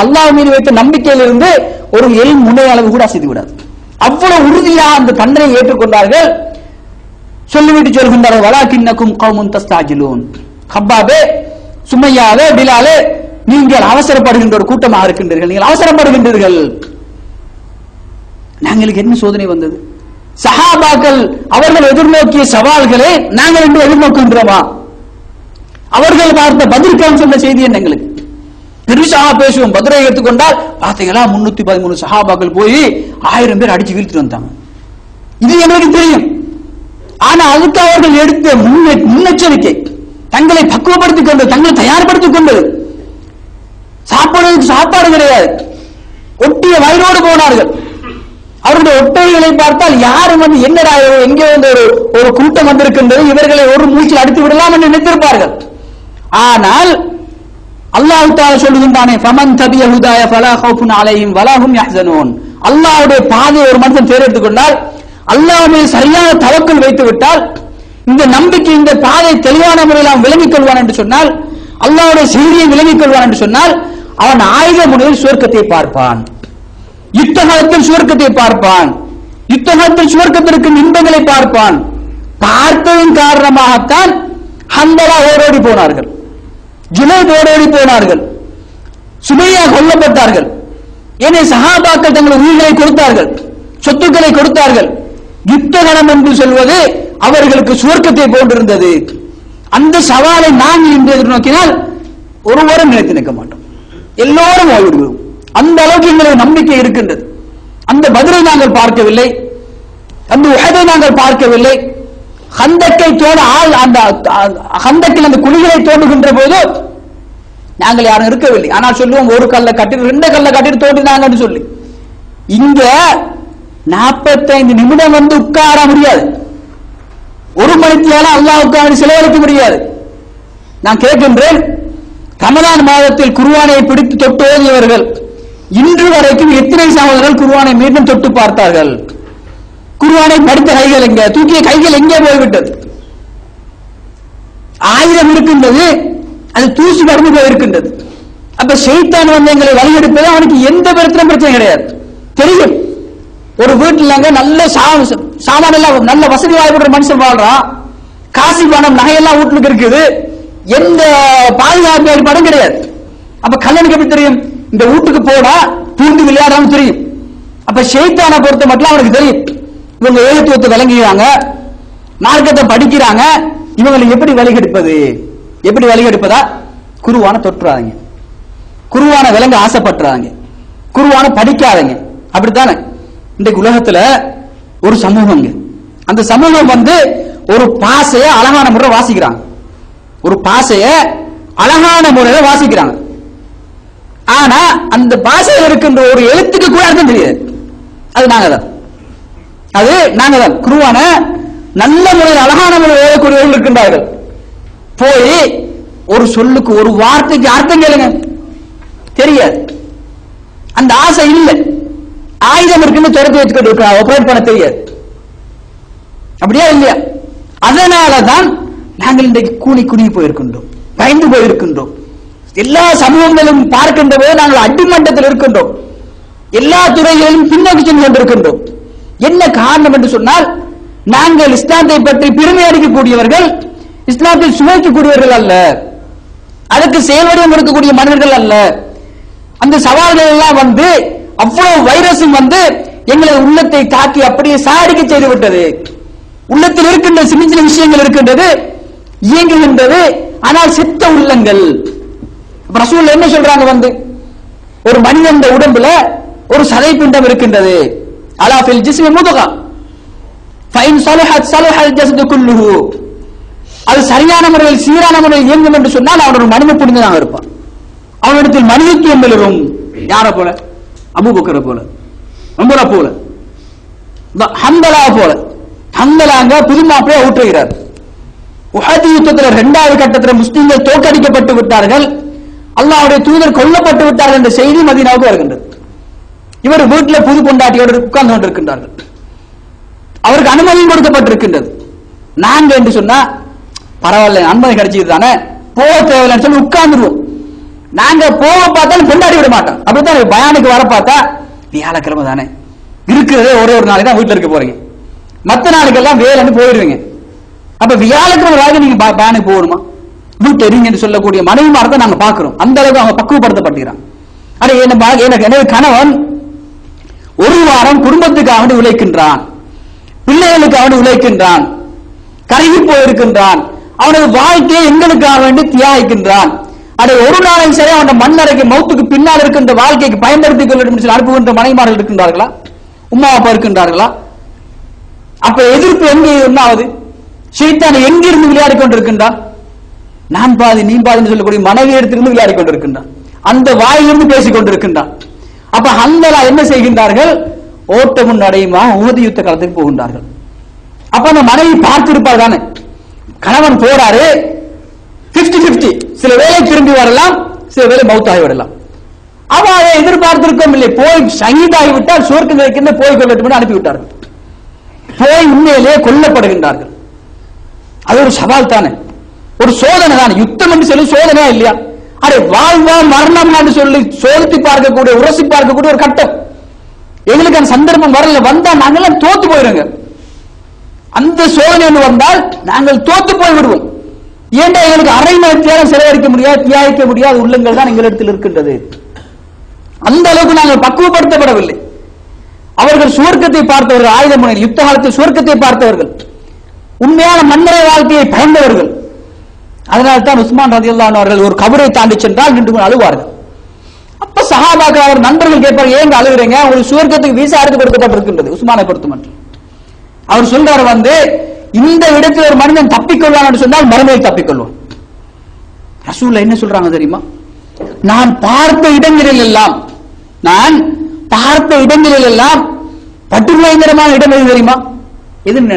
அல்லாஹ் மீது வைத்த நம்பிக்கையில் இருந்து ஒரு எல் முனை அளவு கூட அசைத்து விடாது. அவ்வளவு உறுதியாக அந்த தண்டனை ஏற்றுக்கொண்டார்கள். சொல்லிவிட்டு சொல்கின்றார்கள், வலாகின்னக்கும் கௌமுன் தஸ்தாஜிலூன். ஹப்பாபே, சுமையாவே, பிலாலே, நீங்கள் அவசரப்படுகின்ற ஒரு கூட்டமாக இருக்கின்றீர்கள், நீங்கள் அவசரப்படுகின்றீர்கள். நாங்களுக்கு என்ன சோதனை வந்தது? சஹாபாக்கள் அவர்கள் எதிர்நோக்கிய சவால்களை நாங்கள் இன்று எதிர்நோக்குகின்றோமா? அவர்கள் பார்த்த பதிலுக்கான சொன்ன செய்தி என்ன? எங்களுக்கு பெருசாக பேசுவோம். பத்ரை எடுத்துக்கொண்டால் பார்த்தீங்களா, 313 சஹாபாக்கள் போய் 1000 பேர் அடிச்சு வீழ்த்திட்டு வந்தாங்க. இது எங்களுக்கு தெரியும். ஆனா அதுக்கு அவர்கள் எடுத்த முன்னெச்சரிக்கை, தங்களை பக்குவப்படுத்திக் கொண்டு, தங்களை தயார்படுத்திக் கொண்டு, சாப்பாடு கிடையாது, ஒட்டிய வயிறோடு போனார்கள். அவருடைய ஒட்டைகளை பார்த்தால் யாரும் வந்து என்னடா எங்கே வந்து ஒரு கூட்டம் வந்திருக்கின்றது, இவர்களை ஒரு மூச்சில் அடித்து விடலாம் என்று நினைத்திருப்பார்கள். ஆனால் அல்லாஹ் தஆலா சொல்லுகின்றானே, ஃபமன் தபிய ஹுதாய ஃபலா ஹௌஃபுன் அலைஹிம் வலா ஹும் யஹ்ஸனூன். அல்லாஹ்வுடைய பாதையை ஒரு மனிதன் தேர்ந்தெடுத்துக் கொண்டால், அல்லாஹ் மீது சரியான தவக்கல் வைத்து விட்டால், இந்த நம்பிக்கை, இந்த பாதை தெளிவான முறையில் அவன் விளங்கிக் கொள்வான் என்று சொன்னால், அல்லாஹ்வுடைய செய்தியை விளங்கிக் கொள்வான் என்று சொன்னால், அவன் ஆயுத முறையில் சுவர்க்கத்தை பார்ப்பான், யுத்தகத்தில் சுவர்க்கத்தை பார்ப்பான், யுத்தகத்தில் சுவர்க்கத்திற்கு இன்பங்களை பார்ப்பான். பார்த்ததின் காரணமாகத்தான் ஹந்தலா ஓடோடி போனார்கள், ஜுனைத் ஓடோடி போனார்கள், சுமையா கொல்லப்பட்டார்கள். ஏனே சஹாபாக்கள் தங்கள் உயிர்களை கொடுத்தார்கள், சொத்துக்களை கொடுத்தார்கள். யுத்தகணம் என்று சொல்வது அவர்களுக்கு சுவர்க்கத்தை போன்றிருந்தது. அந்த சவாலை நாங்கள் இன்று எதிர்நோக்கினால் ஒருவரும் நினைத்து நிற்க மாட்டோம், எல்லோரும் ஓய்விடுவோம். அந்த அளவுக்கு எங்களுக்கு நம்பிக்கை இருக்கின்றது. அந்த பத்ரை நாங்கள் பார்க்கவில்லை, அந்த உஹதை நாங்கள் பார்க்கவில்லை. ஹந்தக்கை தோண்ட அந்த ஹந்தக்கில் அந்த குழிகளை தோண்டுகின்ற போது நாங்கள் யாரும் இருக்கவில்லை. ஆனால் சொல்லுவோம், ஒரு கல்லை கட்டி 2 கல்லை கட்டிட்டு தோண்டினாங்கன்னு சொல்லி. இங்க 45 நிமிடம் வந்து உட்கார முடியாது, 1 மணித்தியால அல்லாஹ்வுக்காக செலவழிக்க முடியாது. நான் கேட்கின்றேன், ரமலான் மாதத்தில் குர்ஆனை பிடித்து தொட்டு ஓதியவர்கள் இன்று வரைக்கும் எத்தனை சகோதரர்கள் குர்ஆனை மீண்டும் தொட்டு பார்த்தார்கள்? குர்ஆனை படித்த கைகள் எங்கே, தூக்கிய கைகள் எங்கே போய்விட்டது? 1000 இருக்கின்றது, அது தூசி பறந்து போயிருக்கின்றது. அப்ப ஷைத்தான் வந்து எங்களை வழியெடுப்பது அவனுக்கு எந்த விதத்திலும் பிரச்சனை கிடையாது, தெரியும். ஒரு வீட்டுல நல்ல சாமான எல்லாம் நல்ல வசதி வாய்ப்புற மனுஷன் வாழ்றான், காசி பணம் நகையெல்லாம் வீட்டுக்கு இருக்குது, எந்த பாதுகாப்பு ஏற்பாடும் கிடையாது. அப்ப கல்லனுக்கு எப்படி தெரியும்? இந்த வீட்டுக்கு போனா பூண்டு விளையாடாம தெரியும். அப்ப ஷைத்தானை பொறுத்த மட்டும் அவனுக்கு தெரியும், இவங்க ஏகத்துவத்தை விளங்குகிறாங்க, மார்க்கத்தை படிக்கிறாங்க, இவங்களை எப்படி வழிகெடுப்பது? எப்படி வழிகெடுப்பதா? குர்ஆன தொட்டுறாங்க, குர்ஆன விளங்க ஆசைப்பட்டுறாங்க, குர்ஆன படிக்காதங்க. அப்படித்தானே இன்றைக்கு உலகத்துல ஒரு சமூகம், அந்த சமூகம் வந்து ஒரு பாசைய அழகான முறை வாசிக்கிறாங்க, ஒரு பாசைய அழகான முறையில வாசிக்கிறாங்க. ஆனா அந்த பாஷையில் இருக்கின்ற ஒரு எழுத்துக்கு கூட அர்த்தம் தெரியாது. அது நாங்க தான் குர்ஆன நல்ல முறையில் அழகான முறையில் எழுதக்கூடியவர்கள் இருக்கின்றார்கள். போய் ஒரு சொல்லுக்கு ஒரு வார்த்தைக்கு அர்த்தம் கேளுங்க, தெரியாது. அந்த ஆசை இல்லை, ஆயுதம் இருக்குன்னு துரத்தி வச்சுக்கிட்டு ஆபரேட் பண்ண தெரியாது. அப்படியா இல்லையா? அதனாலதான் நாங்கள் இன்றைக்கு குறுகி போயிருக்கின்றோம், பயந்து போயிருக்கின்றோம். எல்லா சமூகங்களும் பார்க்கின்ற போது நாங்கள் அடிமட்டத்தில் இருக்கின்றோம், எல்லா துறைகளிலும் பின்னோக்கி சென்று கொண்டிருக்கின்றோம். என்ன காரணம் என்று சொன்னால், நாங்கள் இஸ்லாத்தை பற்றி பெருமை அடிக்கக்கூடியவர்கள், இஸ்லாத்தை சுமைக்கக்கூடியவர்கள் அல்ல, அதற்கு செயல்வடிவம் இருக்கக்கூடிய மனிதர்கள் அல்ல. அந்த சவால்கள் எல்லாம் வந்து அவ்வளவு வைரஸும் வந்து எங்களை உள்ளத்தை தாக்கி அப்படியே சாடிக்க செய்து விட்டது. உள்ளத்தில் இருக்கின்ற சின்ன சின்ன விஷயங்கள் இருக்கின்றது, இயங்குகின்றது. ஆனால் செத்த உள்ளங்கள். ரசூல் என்ன சொல்றாங்க? வந்து ஒரு மனிதன் உடம்புல ஒரு சதை பிண்டம் இருக்கின்றது. அலா ஃபில் ஜிஸ்மி முதுகா ஃபைன் ஸலஹத் ஸலஹல் ஜஸ்து குல்லுஹு. அது சரியான முறையில் சீரான முறையில் இயங்கும் என்று சொன்னால் அவன் ஒரு மனித புனிதனாக இருப்பான். அவனிடத்தில் மனிதத்துவம் எழுறும். யாரை போல? அபூபக்கரை போல. உமர போல, ஹந்தலா போல. ஹந்தலாங்க புது மாப்பிளைய ஊற்றுகிறார். உஹது யுத்தத்தில் 2வது கட்டத்தில் முஸ்லிம்கள் தோற்கடிக்கப்பட்டு விட்டார்கள், அல்லாஹ்வுடைய தூதர் கொல்லப்பட்டு விட்டார்கள் என்ற செய்தி மதீனாவுக்கு வருகின்றது. இவர் வீட்டில் புது பொண்டாட்டியோடு உட்கார்ந்து கொண்டிருக்கின்றார்கள். அவருக்கு அனுமதியும் கொடுக்கப்பட்டிருக்கின்றது. நாங்க என்று சொன்னா பரவாயில்ல, அனுமதி கிடைச்சது தானே, போக தேவையில்லைன்னு சொல்லி உட்கார்ந்துருவோம். நாங்க போக பார்த்தாலும் கொண்டாடி விட மாட்டோம். அப்படித்தான் பயானுக்கு வர பார்த்தா வியாழக்கிழமை தானே இருக்கிறதே ஒரு நாளைக்கு தான் வீட்டில் இருக்க போறீங்க, மற்ற நாளைக்கெல்லாம் வேலைன்னு போயிடுவீங்க. அப்ப வியாழக்கிழமை நீங்க பயானுக்கு போகணுமா, வீட்டு எரிங்கன்னு சொல்லக்கூடிய மனைவிமாரை தான் நாங்க பாக்குறோம். அந்த அளவுக்கு அவங்க பக்குவப்படுத்தப்படுகிறாங்க. எனது கணவன் ஒரு வாரம் குடும்பத்துக்கு அவன் உழைக்கின்றான், பிள்ளைகளுக்கு அவன் உழைக்கின்றான், கருகி போயிருக்கின்றான், அவனது வாழ்க்கையை எங்களுக்காக வேண்டி தியாகிக்கின்றான். அதை ஒரு நாளைக்கு சரி அவன் மண்ணறைக்கு மௌத்துக்கு பின்னால் இருக்கின்ற வாழ்க்கைக்கு பயன்படுத்திக் கொள்ள வேண்டும் அனுப்புகின்ற மனைமார்கள் இருக்கின்றார்களா, உம்மா அப்பா இருக்கின்றார்களா? அப்ப எதிர்ப்பு எங்கே என்னாவது? ஷைத்தான் எங்கிருந்து விளையாடி கொண்டிருக்கின்றான்? நான் பாதி நீ பாதின்னு சொல்லக்கூடிய மனைவி இடத்திலிருந்து விளையாடி கொண்டிருக்கின்றான், அந்த வாயிலிருந்து பேசிக் கொண்டிருக்கின்றான். அப்ப ஹந்தலா என்ன செய்கின்றார்கள்? ஓட்டமும் நடையுமா உஹது யுத்த காலத்துக்கு போகின்றார்கள். அப்ப அந்த மனைவி பார்த்திருப்பார் தானே, கணவன் போறாரு 50-50, சில வேலை திரும்பி வரலாம், சில வேலை மௌத்தாகி விடலாம். அவன் அதை எதிர்பார்த்திருக்கோம் இல்லை, போய் ஷஹீதாகி விட்டால் சுவர்க்கம் கிடைக்கின்ற போய் கொள்ளட்டும் அனுப்பிவிட்டார்கள். போய் உண்மையிலேயே கொல்லப்படுகின்றார்கள். அது ஒரு சவால் தானே, ஒரு சோதனை தானே. யுத்தம் என்று சொல்லி சோதனையா இல்லையா? அரை வாழ்வா மரணம் என்று சொல்லி சோதித்து பார்க்கக்கூடிய, உரசி பார்க்கக்கூடிய ஒரு கட்டம். எங்களுக்கு அந்த சந்தர்ப்பம் வரல, வந்தா நாங்கெல்லாம் தோத்து போயிருங்க. அந்த சோதனை ஒன்று வந்தால் நாங்கள் தோத்து போய் விடுவோம். ஏன்டா எங்களுக்கு அரை மணி நேரம் செலவழிக்க முடியாது, தியாகிக்க முடியாத உள்ளங்கள் தான் எங்களிடத்தில் இருக்கின்றது. அந்த அளவுக்கு நாங்கள் பக்குவப்படுத்தப்படவில்லை. அவர்கள் சுவர்க்கத்தை பார்த்தவர்கள், ஆயுத முனையில் யுத்த காலத்தில் சுவர்க்கத்தை பார்த்தவர்கள், உண்மையான மன்னரை வாழ்க்கையை பயந்தவர்கள். அதனால் தான் உஸ்மான் ரலியல்லாஹு அன்ஹு அவர்கள் ஒரு கபரை தாண்டி சென்றால் நின்று அழுவார்கள். அப்ப சஹாபாக்கள் அவர் நண்பர்கள் கேட்பார், ஏங்க அழுகிறீங்க, ஒரு சுவர்க்கத்துக்கு வீசா எடுத்து கொடுக்கப்பட்டிருக்கின்றது உஸ்மானை பொறுத்தமட்டு. அவர் சொல்றாரு இந்த இடத்தில் ஒரு மனிதன் தப்பிக்கொள்வான் சொன்னால் மறுமையை தப்பிக்கொள்வான். ரசூலுல்லாஹ் என்ன சொல்றாங்க தெரியுமா? நான் பார்த்த இடங்களில் எல்லாம் பட்டுபயங்கரமான இடம் எது தெரியுமா? எதுன்னு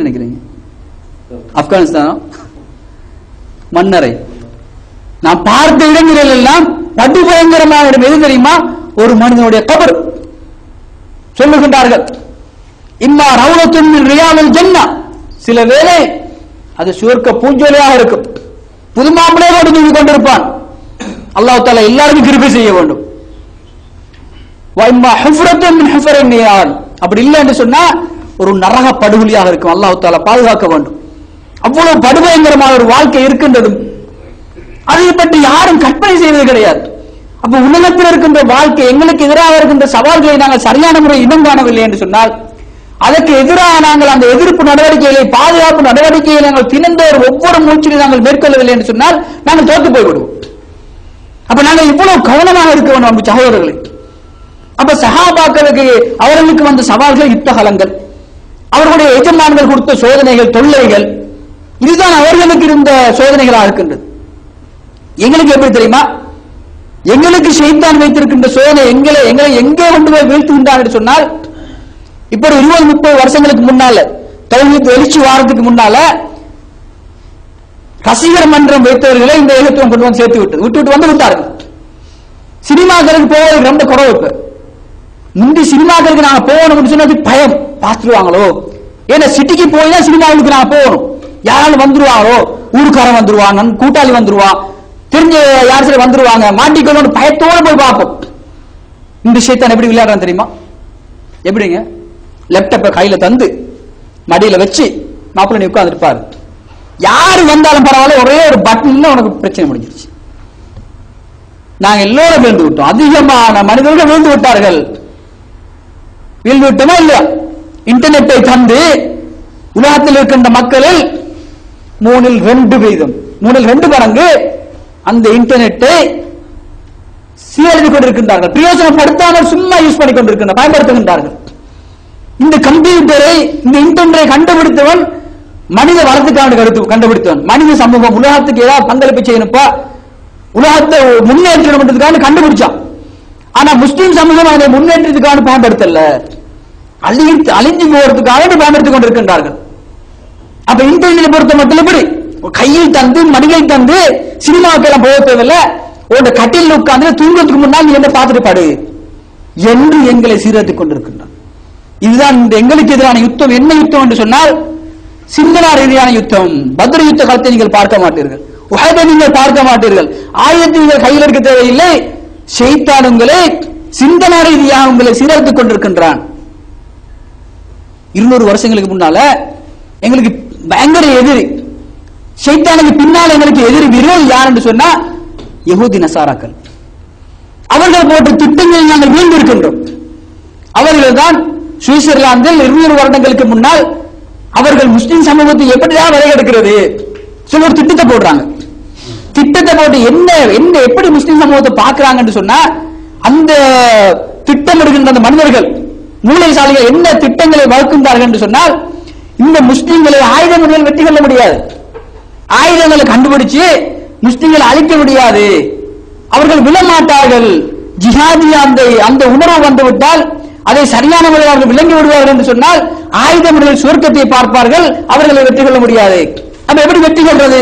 நினைக்கிறீங்க? ஆப்கானிஸ்தானா? மன்னரை. நான் பார்த்த இடங்களில் எல்லாம் பட்டுபயங்கரமான இடம் எது தெரியுமா? ஒரு மனிதனுடைய கபர். சொல்லுகின்றார்கள், இம்மா ரவுலத்துன் மின் ரியாதில் ஜன்னah, சில வேளை அது சுவர்க்க பூஞ்சோலையாக இருக்கும், புது மாப்பிளையோடு தூங்கி கொண்டிருப்பான். அல்லாஹ் தஆலா எல்லாருக்கும் கிருபை செய்ய வேண்டும். வஇம்மா ஹுஃப்ரத்துன் மின் ஹுஃபரின் நியார், அப்படி இல்லை என்று சொன்னா ஒரு நரக படுகொலியாக இருக்கும். அல்லாஹ் தஆலா பாதுகாக்க வேண்டும். அவ்வளவு படுபயங்கரமான ஒரு வாழ்க்கை இருக்கின்றது. அதை பற்றி யாரும் கற்பனை செய்வது கிடையாது. அப்ப உலகத்தில் இருக்கின்ற வாழ்க்கை, எங்களுக்கு எதிராக இருக்கின்ற சவால்களை நாங்கள் சரியான முறை இனம் காணவில்லை என்று சொன்னால், அதற்கு எதிராக நாங்கள் அந்த எதிர்ப்பு நடவடிக்கைகளை, பாதுகாப்பு நடவடிக்கைகளை நாங்கள் தினந்தோறும் ஒவ்வொரு மூச்சிலும் நாங்கள் மேற்கொள்ளவில்லை என்று சொன்னால் நாங்கள் தோற்று போய்விடுவோம். அப்ப நாங்கள் இவ்வளவு கவனமாக இருக்க வேண்டும் நம்ம சகோதரர்களை. அப்ப சஹாபாக்களுக்கு அவர்களுக்கு வந்த சவால்கள், யுத்தகலங்கள், அவர்களுடைய எஜமான்கள் கொடுத்த சோதனைகள், தொல்லைகள், இதுதான் அவர்களுக்கு இருந்த சோதனைகளாக இருக்கின்றது. எங்களுக்கு எப்படி தெரியுமா? எங்களுக்கு ஷைத்தான் வைத்திருக்கின்ற சோதனை எங்களை எங்கே கொண்டு போய் வீழ்த்துகின்றான் என்று சொன்னால், இப்ப 20-30 வருஷங்களுக்கு முன்னால, தௌஹீத் எழுச்சி வாரத்துக்கு முன்னால ரசிகர் மன்றம் வைத்தவர்களை இந்த ஏகத்துவம் கொண்டு வந்து சேர்த்து விட்டு வந்து விட்டார்கள். சினிமாக்களுக்கு போவதற்கு ரொம்ப குறைவு. இப்ப முந்தி சினிமாக்களுக்கு நாங்க போகணும்னு சொன்னது பயம், பார்த்துருவாங்களோ, ஏன்னா சிட்டிக்கு போய் தான் சினிமாவுக்கு நாங்க போகணும், யாராலும் வந்துருவாங்களோ, ஊருக்காரன் வந்துருவான், கூட்டாளி வந்துருவான், தெரிஞ்ச யார் சரி வந்துருவாங்க, மாட்டிக்கணும் பயத்தோடு போய் பார்ப்போம். இந்த ஷைத்தான் எப்படி விளையாடுறான் தெரியுமா? எப்படிங்க? லேப்டாப்பை கையில தந்து மடியில வச்சு மாப்பிள்ளை நீ உட்கார்ந்துருப்பாரு, யாரு வந்தாலும் பரவாயில்ல, ஒரே ஒரு பட்டன் உனக்கு பிரச்சனை முடிஞ்சிருச்சு. நாங்க எல்லோரும் விழுந்து விட்டோம், அதிகமான மனிதர்கள் விழுந்து விட்டார்கள். விழுந்து விட்டோமா இல்லையா? இன்டர்நெட்டை தந்து உலகத்தில் இருக்கின்ற மக்களில் 3/2 மடங்கு அந்த இன்டர்நெட்டை சீரழிந்து கொண்டிருக்கின்றார்கள். பிரயோஜனப்படுத்தாமல் சும்மா யூஸ் பண்ணி கொண்டிருக்கின்ற பயன்படுத்துகின்றார்கள். இந்த கம்ப்யூட்டரை, இந்த இன்டர்நெட்டை கண்டுபிடித்தவன் மனித வளத்துக்கான கண்டுபிடித்தவன். மனித சமூகம் உலகத்துக்கு ஏதாவது பங்களிப்பு செய்யணுப்பா, உலகத்தை முன்னேற்றணும்ன்றதுக்காக கண்டுபிடிச்சான். ஆனா முஸ்லீம் சமூகம் அதை முன்னேற்றத்துக்காக பயன்படுத்தல, அழிஞ்சு போறதுக்காக பயன்படுத்திக் கொண்டிருக்கின்றார்கள். அப்ப இன்டர்நெட் பொறுத்த மட்டும் எப்படி கையில் தந்து மடியில் தந்து சினிமாக்கெல்லாம் போக தேவையில்ல, உன்னோட கட்டில் உட்கார்ந்து தூங்குறதுக்கு முன்னால் நீ என்ன பார்த்துட்டு பாடு என்று எங்களை சீரழித்துக் கொண்டிருக்கின்றான். இதுதான் எங்களுக்கு எதிரான யுத்தம். என்ன யுத்தம் என்று சொன்னால் சிந்தனா ரீதியான யுத்தம். பத்ர் யுத்த காலத்தை நீங்கள் பார்க்க மாட்டீர்கள், உஹதை நீங்கள் பார்க்க மாட்டீர்கள், ஆயுதத்தை நீங்கள் கையில் எடுக்க தேவையில்லை. ஷைத்தான் உங்களை சிந்தனா ரீதியாக உங்களை சீரழித்துக் கொண்டிருக்கின்றான். 200 வருஷங்களுக்கு முன்னால எங்களுக்கு பயங்கர எதிரி, ஷைத்தானுக்கு பின்னால் எங்களுக்கு எதிரி விரோதி யார் என்று சொன்னா யஹூதி நசாராக்கள். அவர்கள் போன்ற திட்டங்களில் நாங்கள் வீழ்ந்திருக்கின்றோம். அவர்கள் தான் சுவிட்சர்லாந்தில் 200 வருடங்களுக்கு முன்னால் அவர்கள் முஸ்லிம் சமூகத்தை எப்படிதான் வரையறுக்கிறது சொல்ல ஒரு திட்டத்தை போடுறாங்க. திட்டத்தை போட்டு என்ன என்ன எப்படி முஸ்லிம் சமூகத்தை பார்க்கிறாங்கன்னு சொன்னா, அந்த திட்டமிடுகின்ற அந்த மனிதர்கள் மூளைசாலிகள் என்ன திட்டங்களை வகுக்கின்றார்கள் என்று சொன்னால், இந்த முஸ்லிம்களை ஆயுத முறையில் வெற்றி கொள்ள முடியாது, ஆயுதங்களை கண்டுபிடிச்சு முஸ்லிம்களை அழிக்க முடியாது, அவர்கள் விழமாட்டார்கள். ஜிஹாதியா அந்த உணர்வு வந்துவிட்டால் அதை சரியான முறையில் அவர்கள் விளங்கி விடுவார்கள் என்று சொன்னால் ஆயுத முறையில் சுவர்க்கத்தை பார்ப்பார்கள், அவர்களை வெற்றி கொள்ள முடியாது. அப்ப எப்படி வெற்றி கொள்றது?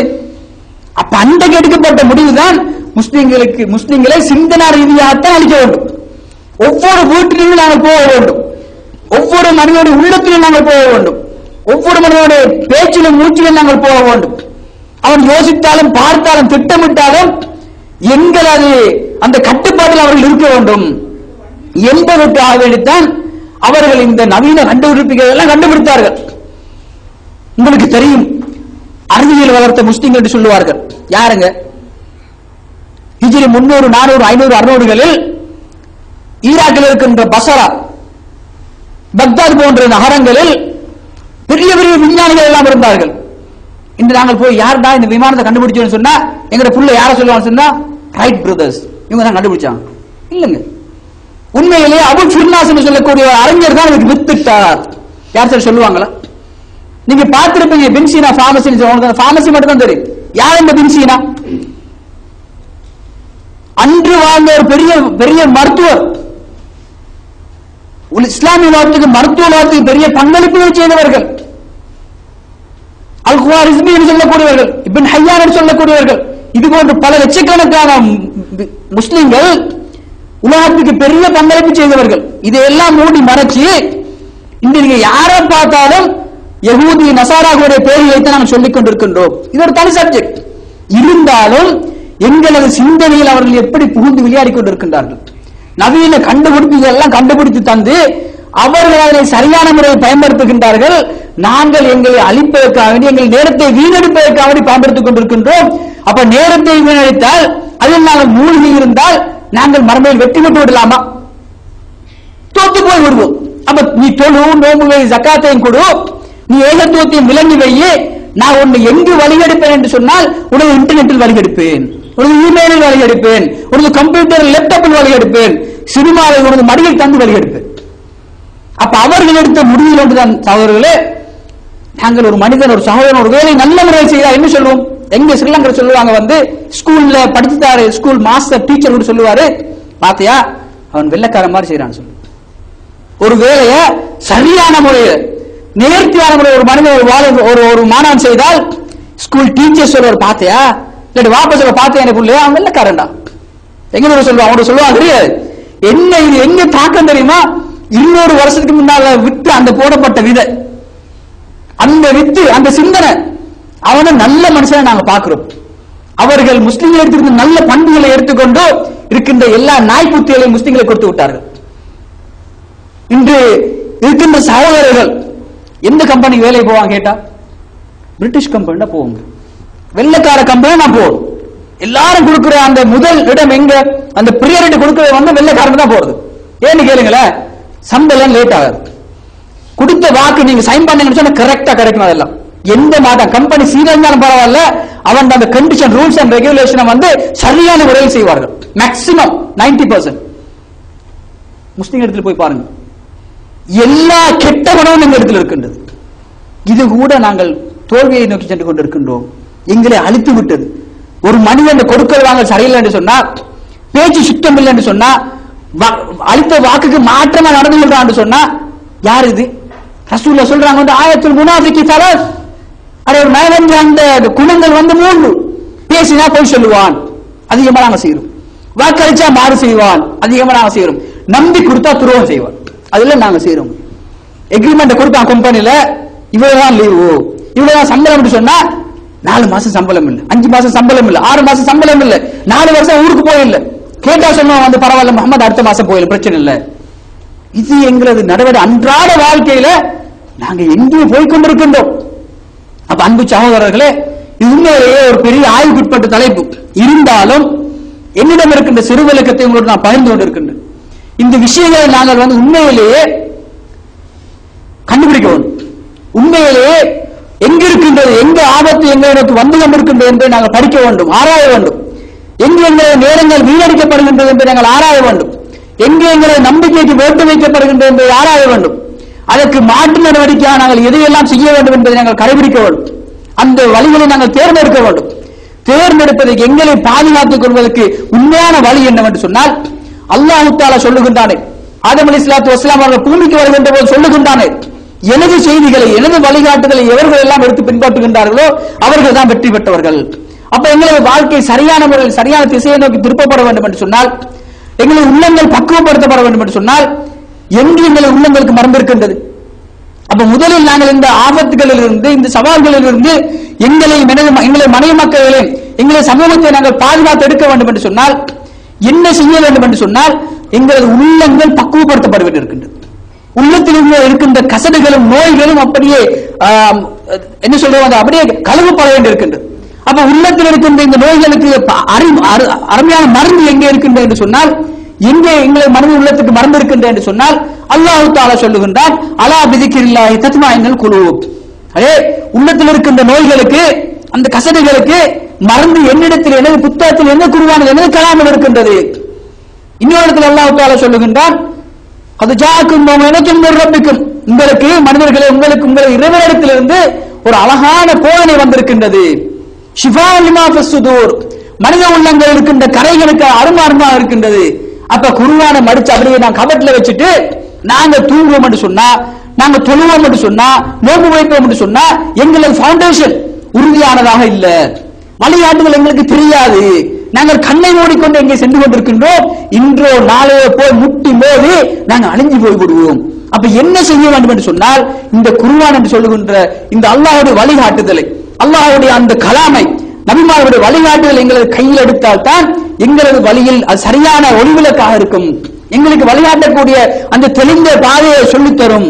அப்ப அந்த எடுக்கப்பட்ட முடிவுதான் முஸ்லிம்களை சிந்தனா ரீதியாகத்தான் அளிக்க வேண்டும். ஒவ்வொரு வீட்டிலும் நாங்கள் போக வேண்டும், ஒவ்வொரு மனிதனுடைய உள்ளத்திலும் நாங்கள் போக வேண்டும், ஒவ்வொரு மனிதனுடைய பேச்சிலும் மூச்சிலும் நாங்கள் போக வேண்டும். அவன் யோசித்தாலும் பார்த்தாலும் திட்டமிட்டாலும் எங்களது அந்த கட்டுப்பாட்டில் அவர்கள் இருக்க வேண்டும் என்பதற்காக வேண்டித்தான் அவர்கள் இந்த நவீன கண்டுபிடிப்புகள் எல்லாம் கண்டுபிடித்தார்கள். உங்களுக்கு தெரியும், அறிவியல் வளர்த்த முஸ்லிம்கள் என்று சொல்லுவார்கள். யாருங்க? ஹிஜ்ரி 300, 400, 500, 600களில் ஈராக்கில் இருக்கின்ற பசரா, பக்தாத் போன்ற நகரங்களில் பெரிய பெரிய விஞ்ஞானிகள் எல்லாம் இருந்தார்கள். இன்று நாங்கள் போய் யாருடா இந்த விமானத்தை கண்டுபிடிச்சோன்னு சொன்னா எங்க புள்ள யார சொல்லுவாங்க சொன்னா ரைட் பிரதர்ஸ் இவங்க தான் கண்டுபிடிச்சாங்க. இல்லைங்க, உண்மையிலேயே அபு ஃபிர்னாஸ் என்று சொல்லக்கூடிய அறிஞர் தான் இதுக்கு வித்துட்டார். யார் சார் சொல்லுவாங்களா? நீங்க பார்த்திருப்பீங்க பின்சீனா பார்மசி, பார்மசி மட்டும் தான் தெரியும். யார் இந்த பின்சீனா? அன்று வாழ்ந்த ஒரு பெரிய பெரிய மருத்துவர், இஸ்லாமிய மருத்துவ வாதத்துக்கு பெரிய பங்களிப்புகள் செய்தவர்கள். அல் குவாரிஸ்மி என்று சொல்லக்கூடியவர்கள், இப்ன் ஹய்யான் என்று சொல்லக்கூடியவர்கள், இது போன்ற பல லட்சக்கணக்கான முஸ்லிம்கள் உலகத்துக்கு பெரிய பங்களிப்பு செய்தவர்கள். இதையெல்லாம் மூடி மறைச்சு இன்று நீங்க யாரை பார்த்தாலும் யஹூதி நசாராவுடைய பேரை வைத்து நாம் சொல்லிக் கொண்டிருக்கின்றோம். இது ஒரு தனி சப்ஜெக்ட். இருந்தாலும் எங்களது சிந்தனையில் அவர்கள் எப்படி புகுந்து விளையாடி கொண்டிருக்கின்றார்கள். நவீன கண்டுபிடிப்புகள் எல்லாம் கண்டுபிடித்து தந்து அவர்கள் அதனை சரியான முறையில் பயன்படுத்துகின்றார்கள். நாங்கள் எங்களை அழிப்பதற்காக வேண்டி, எங்கள் நேரத்தை வீணடிப்பதற்காக வேண்டி பயன்படுத்திக் கொண்டிருக்கின்றோம். அப்ப நேரத்தை வீணடித்தால், அதில் நாங்கள் மூழ்கி இருந்தால் நாங்கள் மறுமையில் வெற்றி பெற்று விடலாமா? தோத்து போய் விடுவோம். அப்ப நீ தொழு, நோம்புவை, ஜக்காத்தையும் கொடு, நீ ஏகத்துவத்தையும் விளங்கி வையே. நான் உன்னை எங்கு வழிகெடுப்பேன் என்று சொன்னால் உனது இன்டர்நெட்டில் வழிகெடுப்பேன், உனது இமெயிலில் வழிகெடுப்பேன், உனது கம்ப்யூட்டர் லேப்டாப்பில் வழிகெடுப்பேன், சினிமாவை உனது மடியில் தந்து வழிகெடுப்பேன். அப்ப அவர்கள் எடுத்த முடிவில் ஒன்றுதான் சகோதரர்களே, நாங்கள் ஒரு மனிதன், ஒரு சகோதரன் ஒரு வேலை நல்ல முறையில் செய்தா என்ன சொல்லுவோம்? எங்க ஸ்ரீலங்கா சொல்லுவாங்க, ஸ்கூல்ல படிச்சுட்டாரு, ஸ்கூல் மாஸ்டர் டீச்சர் சொல்லுவாரு, பாத்தியா அவன் வெள்ளக்கார மாதிரி செய்யறான்னு சொல்லு. ஒரு வேலையை சரியான முறையில் நேர்த்தியான முறையில் ஒரு மனிதன் ஒரு மாணவன் செய்தால் ஸ்கூல் டீச்சர் சொல்லுவார், பாத்தியா இல்லாட்டி வாபஸ் பாத்தியா எனக்கு அவன் வெள்ளக்காரன்டா எங்க சொல்லுவான். அவனோட சொல்லுவான் தெரியாது. என்ன இது எங்க தாக்கம் தெரியுமா? 200 வருஷத்துக்கு முன்னால விட்டு அந்த போடப்பட்ட விதை, அந்த வித்து, அந்த சிந்தனை, அவனை நல்ல மனுஷனை நாங்க பார்க்கிறோம். அவர்கள் முஸ்லிம்கள் எடுத்திருந்த நல்ல பண்புகளை எடுத்துக்கொண்டு இருக்கின்ற எல்லா நாய் புத்திகளையும் முஸ்லிம்களை கொடுத்து விட்டார்கள். இன்று இருக்கின்ற சகோதரர்கள் எந்த கம்பெனி வேலைக்கு போவாங்க கேட்டா, பிரிட்டிஷ் கம்பெனி தான் போவாங்க, வெள்ளக்கார கம்பெனி நான் போவோம். எல்லாரும் கொடுக்கிற அந்த முதல் இடம் எங்க, அந்த பிரியரிட்டி கொடுக்கிறது வந்து வெள்ளக்காரன் தான் போறது. ஏன்னு கேளுங்களேன், சம்பளம் லேட் ஆகாது. கொடுத்த வாக்கு நீங்க சைன் பண்ணீங்கன்னு சொன்னா கரெக்டா கிடைக்கும். அதெல்லாம் எந்த மாதம் கம்பெனி சீனியர் பரவாயில்ல, அவன் அந்த கண்டிஷன் ரூல்ஸ் அண்ட் ரெகுலேஷனை வந்து சரியான முறையில் செய்வார்கள். மேக்சிமம் 90%. முஸ்லிம் இடத்துல போய் பாருங்க, எல்லா கெட்ட குணமும் எங்க இடத்துல இருக்கின்றது. இது கூட நாங்கள் தோல்வியை நோக்கி சென்று கொண்டிருக்கின்றோம். எங்களை அழித்து விட்டது. ஒரு மனிதன் கொடுக்கல் வாங்க சரியில்லை என்று சொன்னா, பேச்சு சுத்தம் இல்லை என்று சொன்னா, அளித்த வாக்குக்கு மாற்றமா நடந்து கொள்றான்னு சொன்னா யார் இது? ரசூலுல்லாஹ் சொல்றாங்க வந்து ஆயத்துல் முனாஃபிகி தலஸ், அட ஒரு நயவஞ்ச அந்த குணங்கள் வந்து 3. பேசினா போய் சொல்லுவான், அதிகமா நாங்க செய்யறோம். வாக்களிச்சா மாறு செய்வான், அதிகமா நாங்க செய்யறோம். நம்பி கொடுத்தா துரோகம் செய்வான், அதுல நாங்க செய்யறோம். எக்ரிமெண்ட் கொடுப்பான் கம்பெனில, இவ்வளவுதான் லீவு, இவ்வளவுதான் சம்பளம் சொன்னா 4 மாசம் சம்பளம் இல்ல, 5 மாசம் சம்பளம் இல்ல, 6 மாசம் சம்பளம் இல்ல, 4 வருஷம் ஊருக்கு போயில்ல. கேட்டா சொன்னா வந்து பரவாயில்ல முகமது அடுத்த மாசம் போயில, பிரச்சனை இல்ல. இது எங்களது நடவடிக்கை. அன்றாட வாழ்க்கையில நாங்க எங்கேயும் போய்கொண்டிருக்கின்றோம். அப்ப அன்பு சகோதரர்களே, இது உண்மையிலேயே ஒரு பெரிய ஆய்வுக்குட்பட்ட தலைப்பு இருந்தாலும் என்னிடம் இருக்கின்ற சிறு விளக்கத்தை உங்களோடு நான் பகிர்ந்து கொண்டிருக்கின்றேன். இந்த விஷயங்களை நாங்கள் வந்து உண்மையிலேயே கண்டுபிடிக்க வேண்டும். உண்மையிலேயே எங்க இருக்கின்றது, எங்க ஆபத்து எங்களுக்கு வந்து கொண்டிருக்கின்றது என்பதை நாங்கள் படிக்க வேண்டும், ஆராய வேண்டும். எங்கு எங்களது நேரங்கள் வீணடிக்கப்படுகின்றது என்பதை நாங்கள் ஆராய வேண்டும். எங்கு எங்களது நம்பிக்கைக்கு வேட்டு வைக்கப்படுகின்றது என்பதை ஆராய வேண்டும். அதற்கு மாற்று நடவடிக்கையாக நாங்கள் எதையெல்லாம் செய்ய வேண்டும் என்பதை நாங்கள் கடைபிடிக்க வேண்டும். அந்த வழிகளை நாங்கள் தேர்ந்தெடுக்க வேண்டும். தேர்ந்தெடுப்பதற்கு எங்களை பாதுகாத்துக் கொள்வதற்கு உண்மையான வழி என்னவென்று சொன்னால், அல்லாஹ் தஆலா சொல்லுகின்றானே, ஆதம் அலைஹிஸ்ஸலாத்து வஸ்ஸலாம் அவர்கள் பூமிக்கு வருகின்ற போது சொல்லுகின்றானே, எனது செய்திகளை எனது வழிகாட்டுதலை எவர்கள் எல்லாம் எடுத்து பின்பற்றுகின்றார்களோ அவர்கள் தான் வெற்றி பெற்றவர்கள். அப்ப எங்களது வாழ்க்கை சரியான முறையில் சரியான திசையை நோக்கி திருப்பப்பட வேண்டும் என்று சொன்னால், எங்களது உள்ளங்கள் பக்குவப்படுத்தப்பட வேண்டும் என்று சொன்னால், எங்கு எங்களது உள்ளங்களுக்கு மறந்து இருக்கின்றது. அப்ப முதலில் நாங்கள் இந்த ஆபத்துகளில் இருந்து, இந்த சவால்களில் இருந்து எங்களை மனைவி மக்களையும் எங்களை சமூகத்தை நாங்கள் பாதுகாத்து எடுக்க வேண்டும் என்று சொன்னால் என்ன செய்ய வேண்டும் என்று சொன்னால், எங்களது உள்ளங்கள் பக்குவப்படுத்தப்பட வேண்டியிருக்கின்றது. உள்ளத்தில் இருக்கின்ற கசடுகளும் நோய்களும் அப்படியே என்ன சொல்றது, அப்படியே கழுவப்பட வேண்டியிருக்கின்றது. அப்ப உள்ளத்தில் இருக்கின்ற இந்த நோய்களுக்கு அருமையான மருந்து எங்கே இருக்கின்றது என்று சொன்னால், எங்கே எங்களை மனது உள்ளத்துக்கு மறந்து இருக்கின்ற என்று சொன்னால், அல்லாஹ் தஆலா சொல்லுகின்றான், அலா பிதிக்ரில்லாஹி தத்மாஇன்னுல் குலூப். உள்ளத்தில் இருக்கின்ற நோய்களுக்கு, அந்த கசடுகளுக்கு மருந்து என்னிடத்தில், எனது புத்தகத்தில், என்ன குர்ஆனில், எனது கலாமில் இருக்கின்றது. இன்னொரு இடத்தில் அல்லாஹ் தஆலா சொல்லுகின்றான், அது ஜாக்கும் மௌஇதத்தும் மிர் ரப்பிக்கும், உங்களுக்கு மனிதர்களே உங்களுக்கு உங்கள் இறைவனிடத்திலிருந்து ஒரு அழகான போதனை வந்திருக்கின்றது. ஷிஃபா லிமா ஃபிஸ் சுதூர், மனித உள்ளங்கள் இருக்கின்ற கரைகளுக்கு அருமாருமா இருக்கின்றது. அப்ப குர்ஆனை மடிச்சு அப்படியே நான் கபட்ல வச்சுட்டு நாங்க தூங்குவோம் என்று சொன்னா, நாங்க தொழுவோம் என்று சொன்னா, நோன்பு வைப்போம் என்று சொன்னா எங்களது ஃபவுண்டேஷன் உறுதியானதாக இல்ல, வழிகாட்டுதல் எங்களுக்கு தெரியாது. நாங்கள் கண்ணை மூடிக்கொண்டு எங்கே சென்று கொண்டிருக்கின்றோம், இன்றோ நாளையோ போய் முட்டி மோதி நாங்கள் அழிஞ்சு போய் விடுவோம். அப்ப என்ன செய்ய வேண்டும் என்று சொன்னால், இந்த குர்ஆன் என்று சொல்லுகின்ற இந்த அல்லாஹ்வுடைய வழிகாட்டுதலை, அல்லாஹ்வுடைய அந்த கலாமை, நபிமார்களுடைய வழிகாட்டுதல் எங்களது கையில் எடுத்தால் தான் எங்களது வழியில் அது சரியான ஒளிவிளக்காக இருக்கும். எங்களுக்கு வழிகாட்டக்கூடிய அந்த தெளிந்த பாதையை சொல்லித்தரும்.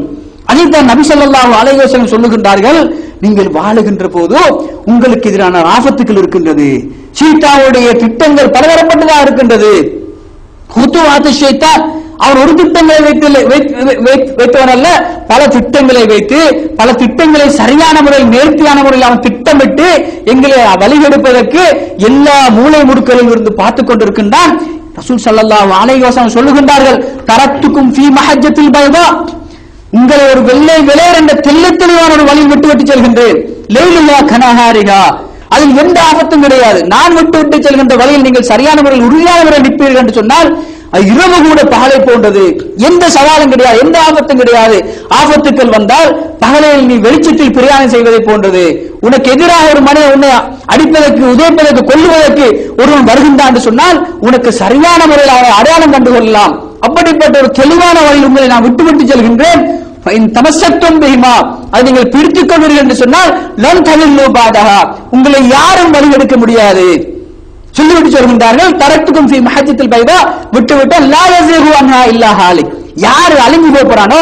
அதைத்தான் நபி ஸல்லல்லாஹு அலைஹி வஸல்லம் சொல்லுகின்றார்கள், நீங்கள் வாழுகின்ற போது உங்களுக்கு எதிரான ஆபத்துகள் இருக்கின்றது, ஷைத்தானுடைய திட்டங்கள் பலதரப்பட்டதாக இருக்கின்றது. ஹுதுவாத்து ஷைத்தான், அவர் ஒரு திட்டங்களை வைத்தவன் அல்ல, பல திட்டங்களை வைத்து பல திட்டங்களை சரியான முறையில் நேர்த்தியான முறையில் அவன் திட்டமிட்டு எங்களை வழிகெடுப்பதற்கு எல்லா மூலை முடுக்களில் இருந்து பார்த்துக் கொண்டிருக்கின்றான். ரசூல் ஸல்லல்லாஹு அலைஹி வஸல்லம் சொல்லுகின்றார்கள், தரத்துக்கும் ஃபீ மஹஜ்ஜத்தில் பைதா, உங்களை ஒரு வெள்ளை வெளியேற என்ற தெளிவான ஒரு வழியில் விட்டு செல்கின்றேன். லைலுல்லா கனஹாரிகா, அதில் எந்த ஆபத்தும் கிடையாது. நான் விட்டு செல்கின்ற வழியில் நீங்கள் சரியான முறையில் உறுதியான முறையில் நிற்பீர்கள் என்று சொன்னால் இரவு கூட பகலை போன்றது, எந்த சவாலும் கிடையாது, எந்த ஆபத்தும் கிடையாது. ஆபத்துக்கள் வந்தால் பகலில் நீ வெளிச்சத்தில் பிரயாணம் செய்வதை போன்றது. உனக்கு எதிராக ஒரு மனிதன் உன்னை அடிப்பதற்கு, உதைப்பதற்கு, கொல்லுவதற்கு ஒருவன் வருகின்றான் என்று சொன்னால் உனக்கு சரியான முறையில் அவனை அடையாளம் கண்டு கொள்ளலாம். அப்படிப்பட்ட ஒரு தெளிவான வழியில் உங்களை நான் விட்டு செல்கின்றேன். தமசத்தும் பெய்மா, அதை நீங்கள் பிடித்துக் கொள்வீர்கள் என்று சொன்னால் லன் தலில்லு பாதஹா, உங்களை யாரும் வழிகெடுக்க முடியாது சொல்லிவிட்டு சொல்கின்றார்கள். தரத்துக்கும் ஃபீ மஹஜ்ஜத்தில் பைதா, விட்டு லா யஸீகு அன்ஹா இல்லா ஹாலிக், யாரு அழிஞ்சு போறானோ,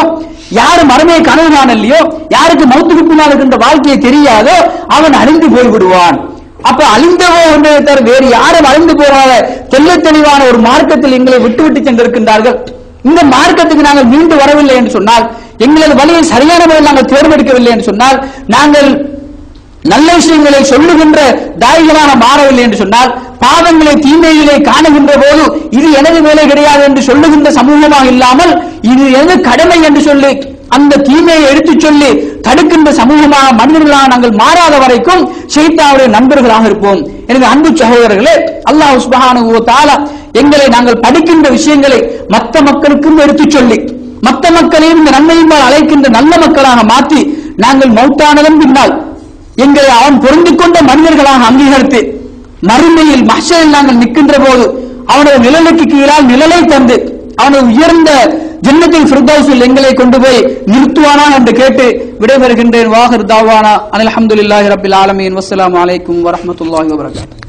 யாரு மறுமையை கனவு காணலையோ, யாருக்கு மௌத்துக்கு பின்னால் இருக்கின்ற வாழ்க்கையை தெரியாதோ அவன் அழிந்து போய் விடுவான். அப்ப அழிந்தவோ ஒன்றே தவிர வேறு யாரும் அழிந்து போகாத தெளிவான ஒரு மார்க்கத்தில் எங்களை விட்டு சென்றிருக்கின்றார்கள். இந்த மார்க்கத்துக்கு நாங்கள் மீண்டு வரவில்லை என்று சொன்னால், எங்களது வழியை சரியான முறையில் நாங்கள் தேர்ந்தெடுக்கவில்லை என்று சொன்னால், நாங்கள் நல்ல விஷயங்களை சொல்லுகின்ற தாய்களாக மாறவில்லை என்று சொன்னால், பாவங்களை தீமைகளை காணுகின்ற போது இது எனது வேலை கிடையாது என்று சொல்லுகின்ற சமூகமாக இல்லாமல் இது எனது கடமை என்று சொல்லி அந்த தீமையை எடுத்துச் சொல்லி தடுக்கின்ற சமூகமாக மனிதர்களாக நாங்கள் மாறாத வரைக்கும் ஷைத்தானுடைய நண்பர்களாக இருப்போம். எனவே அன்பு சகோதரர்களே, அல்லாஹ் சுப்ஹானஹு வ தஆலா எங்களை நாங்கள் படிக்கின்ற விஷயங்களை மற்ற மக்களுக்கும் எடுத்துச் சொல்லி மற்ற மக்களையும் இந்த நன்மையின்பால் அழைக்கின்ற நல்ல மக்களாக மாற்றி நாங்கள் மௌத்தானதன் பின்னால் எங்களை அவன் பொருந்திக் கொண்ட மனிதர்களாக அங்கீகரித்து மறுமையில் மஹ்ஷரில் நாங்கள் நிற்கின்ற போது அவனது நிழலுக்கு கீழால் நிழலை தந்து அவனது உயர்ந்த ஜன்னத்துல் ஃபிர்தௌஸில் எங்களை கொண்டு போய் நிறுத்துவானா என்று கேட்டு விடைபெறுகின்றேன். வாஹிர் தாவானா அல்ஹம்துலில்லாஹி ரப்பில் ஆலமீன். வஸ்ஸலாமு அலைக்கும் வரஹ்மத்துல்லாஹி வபரகாத்துஹு.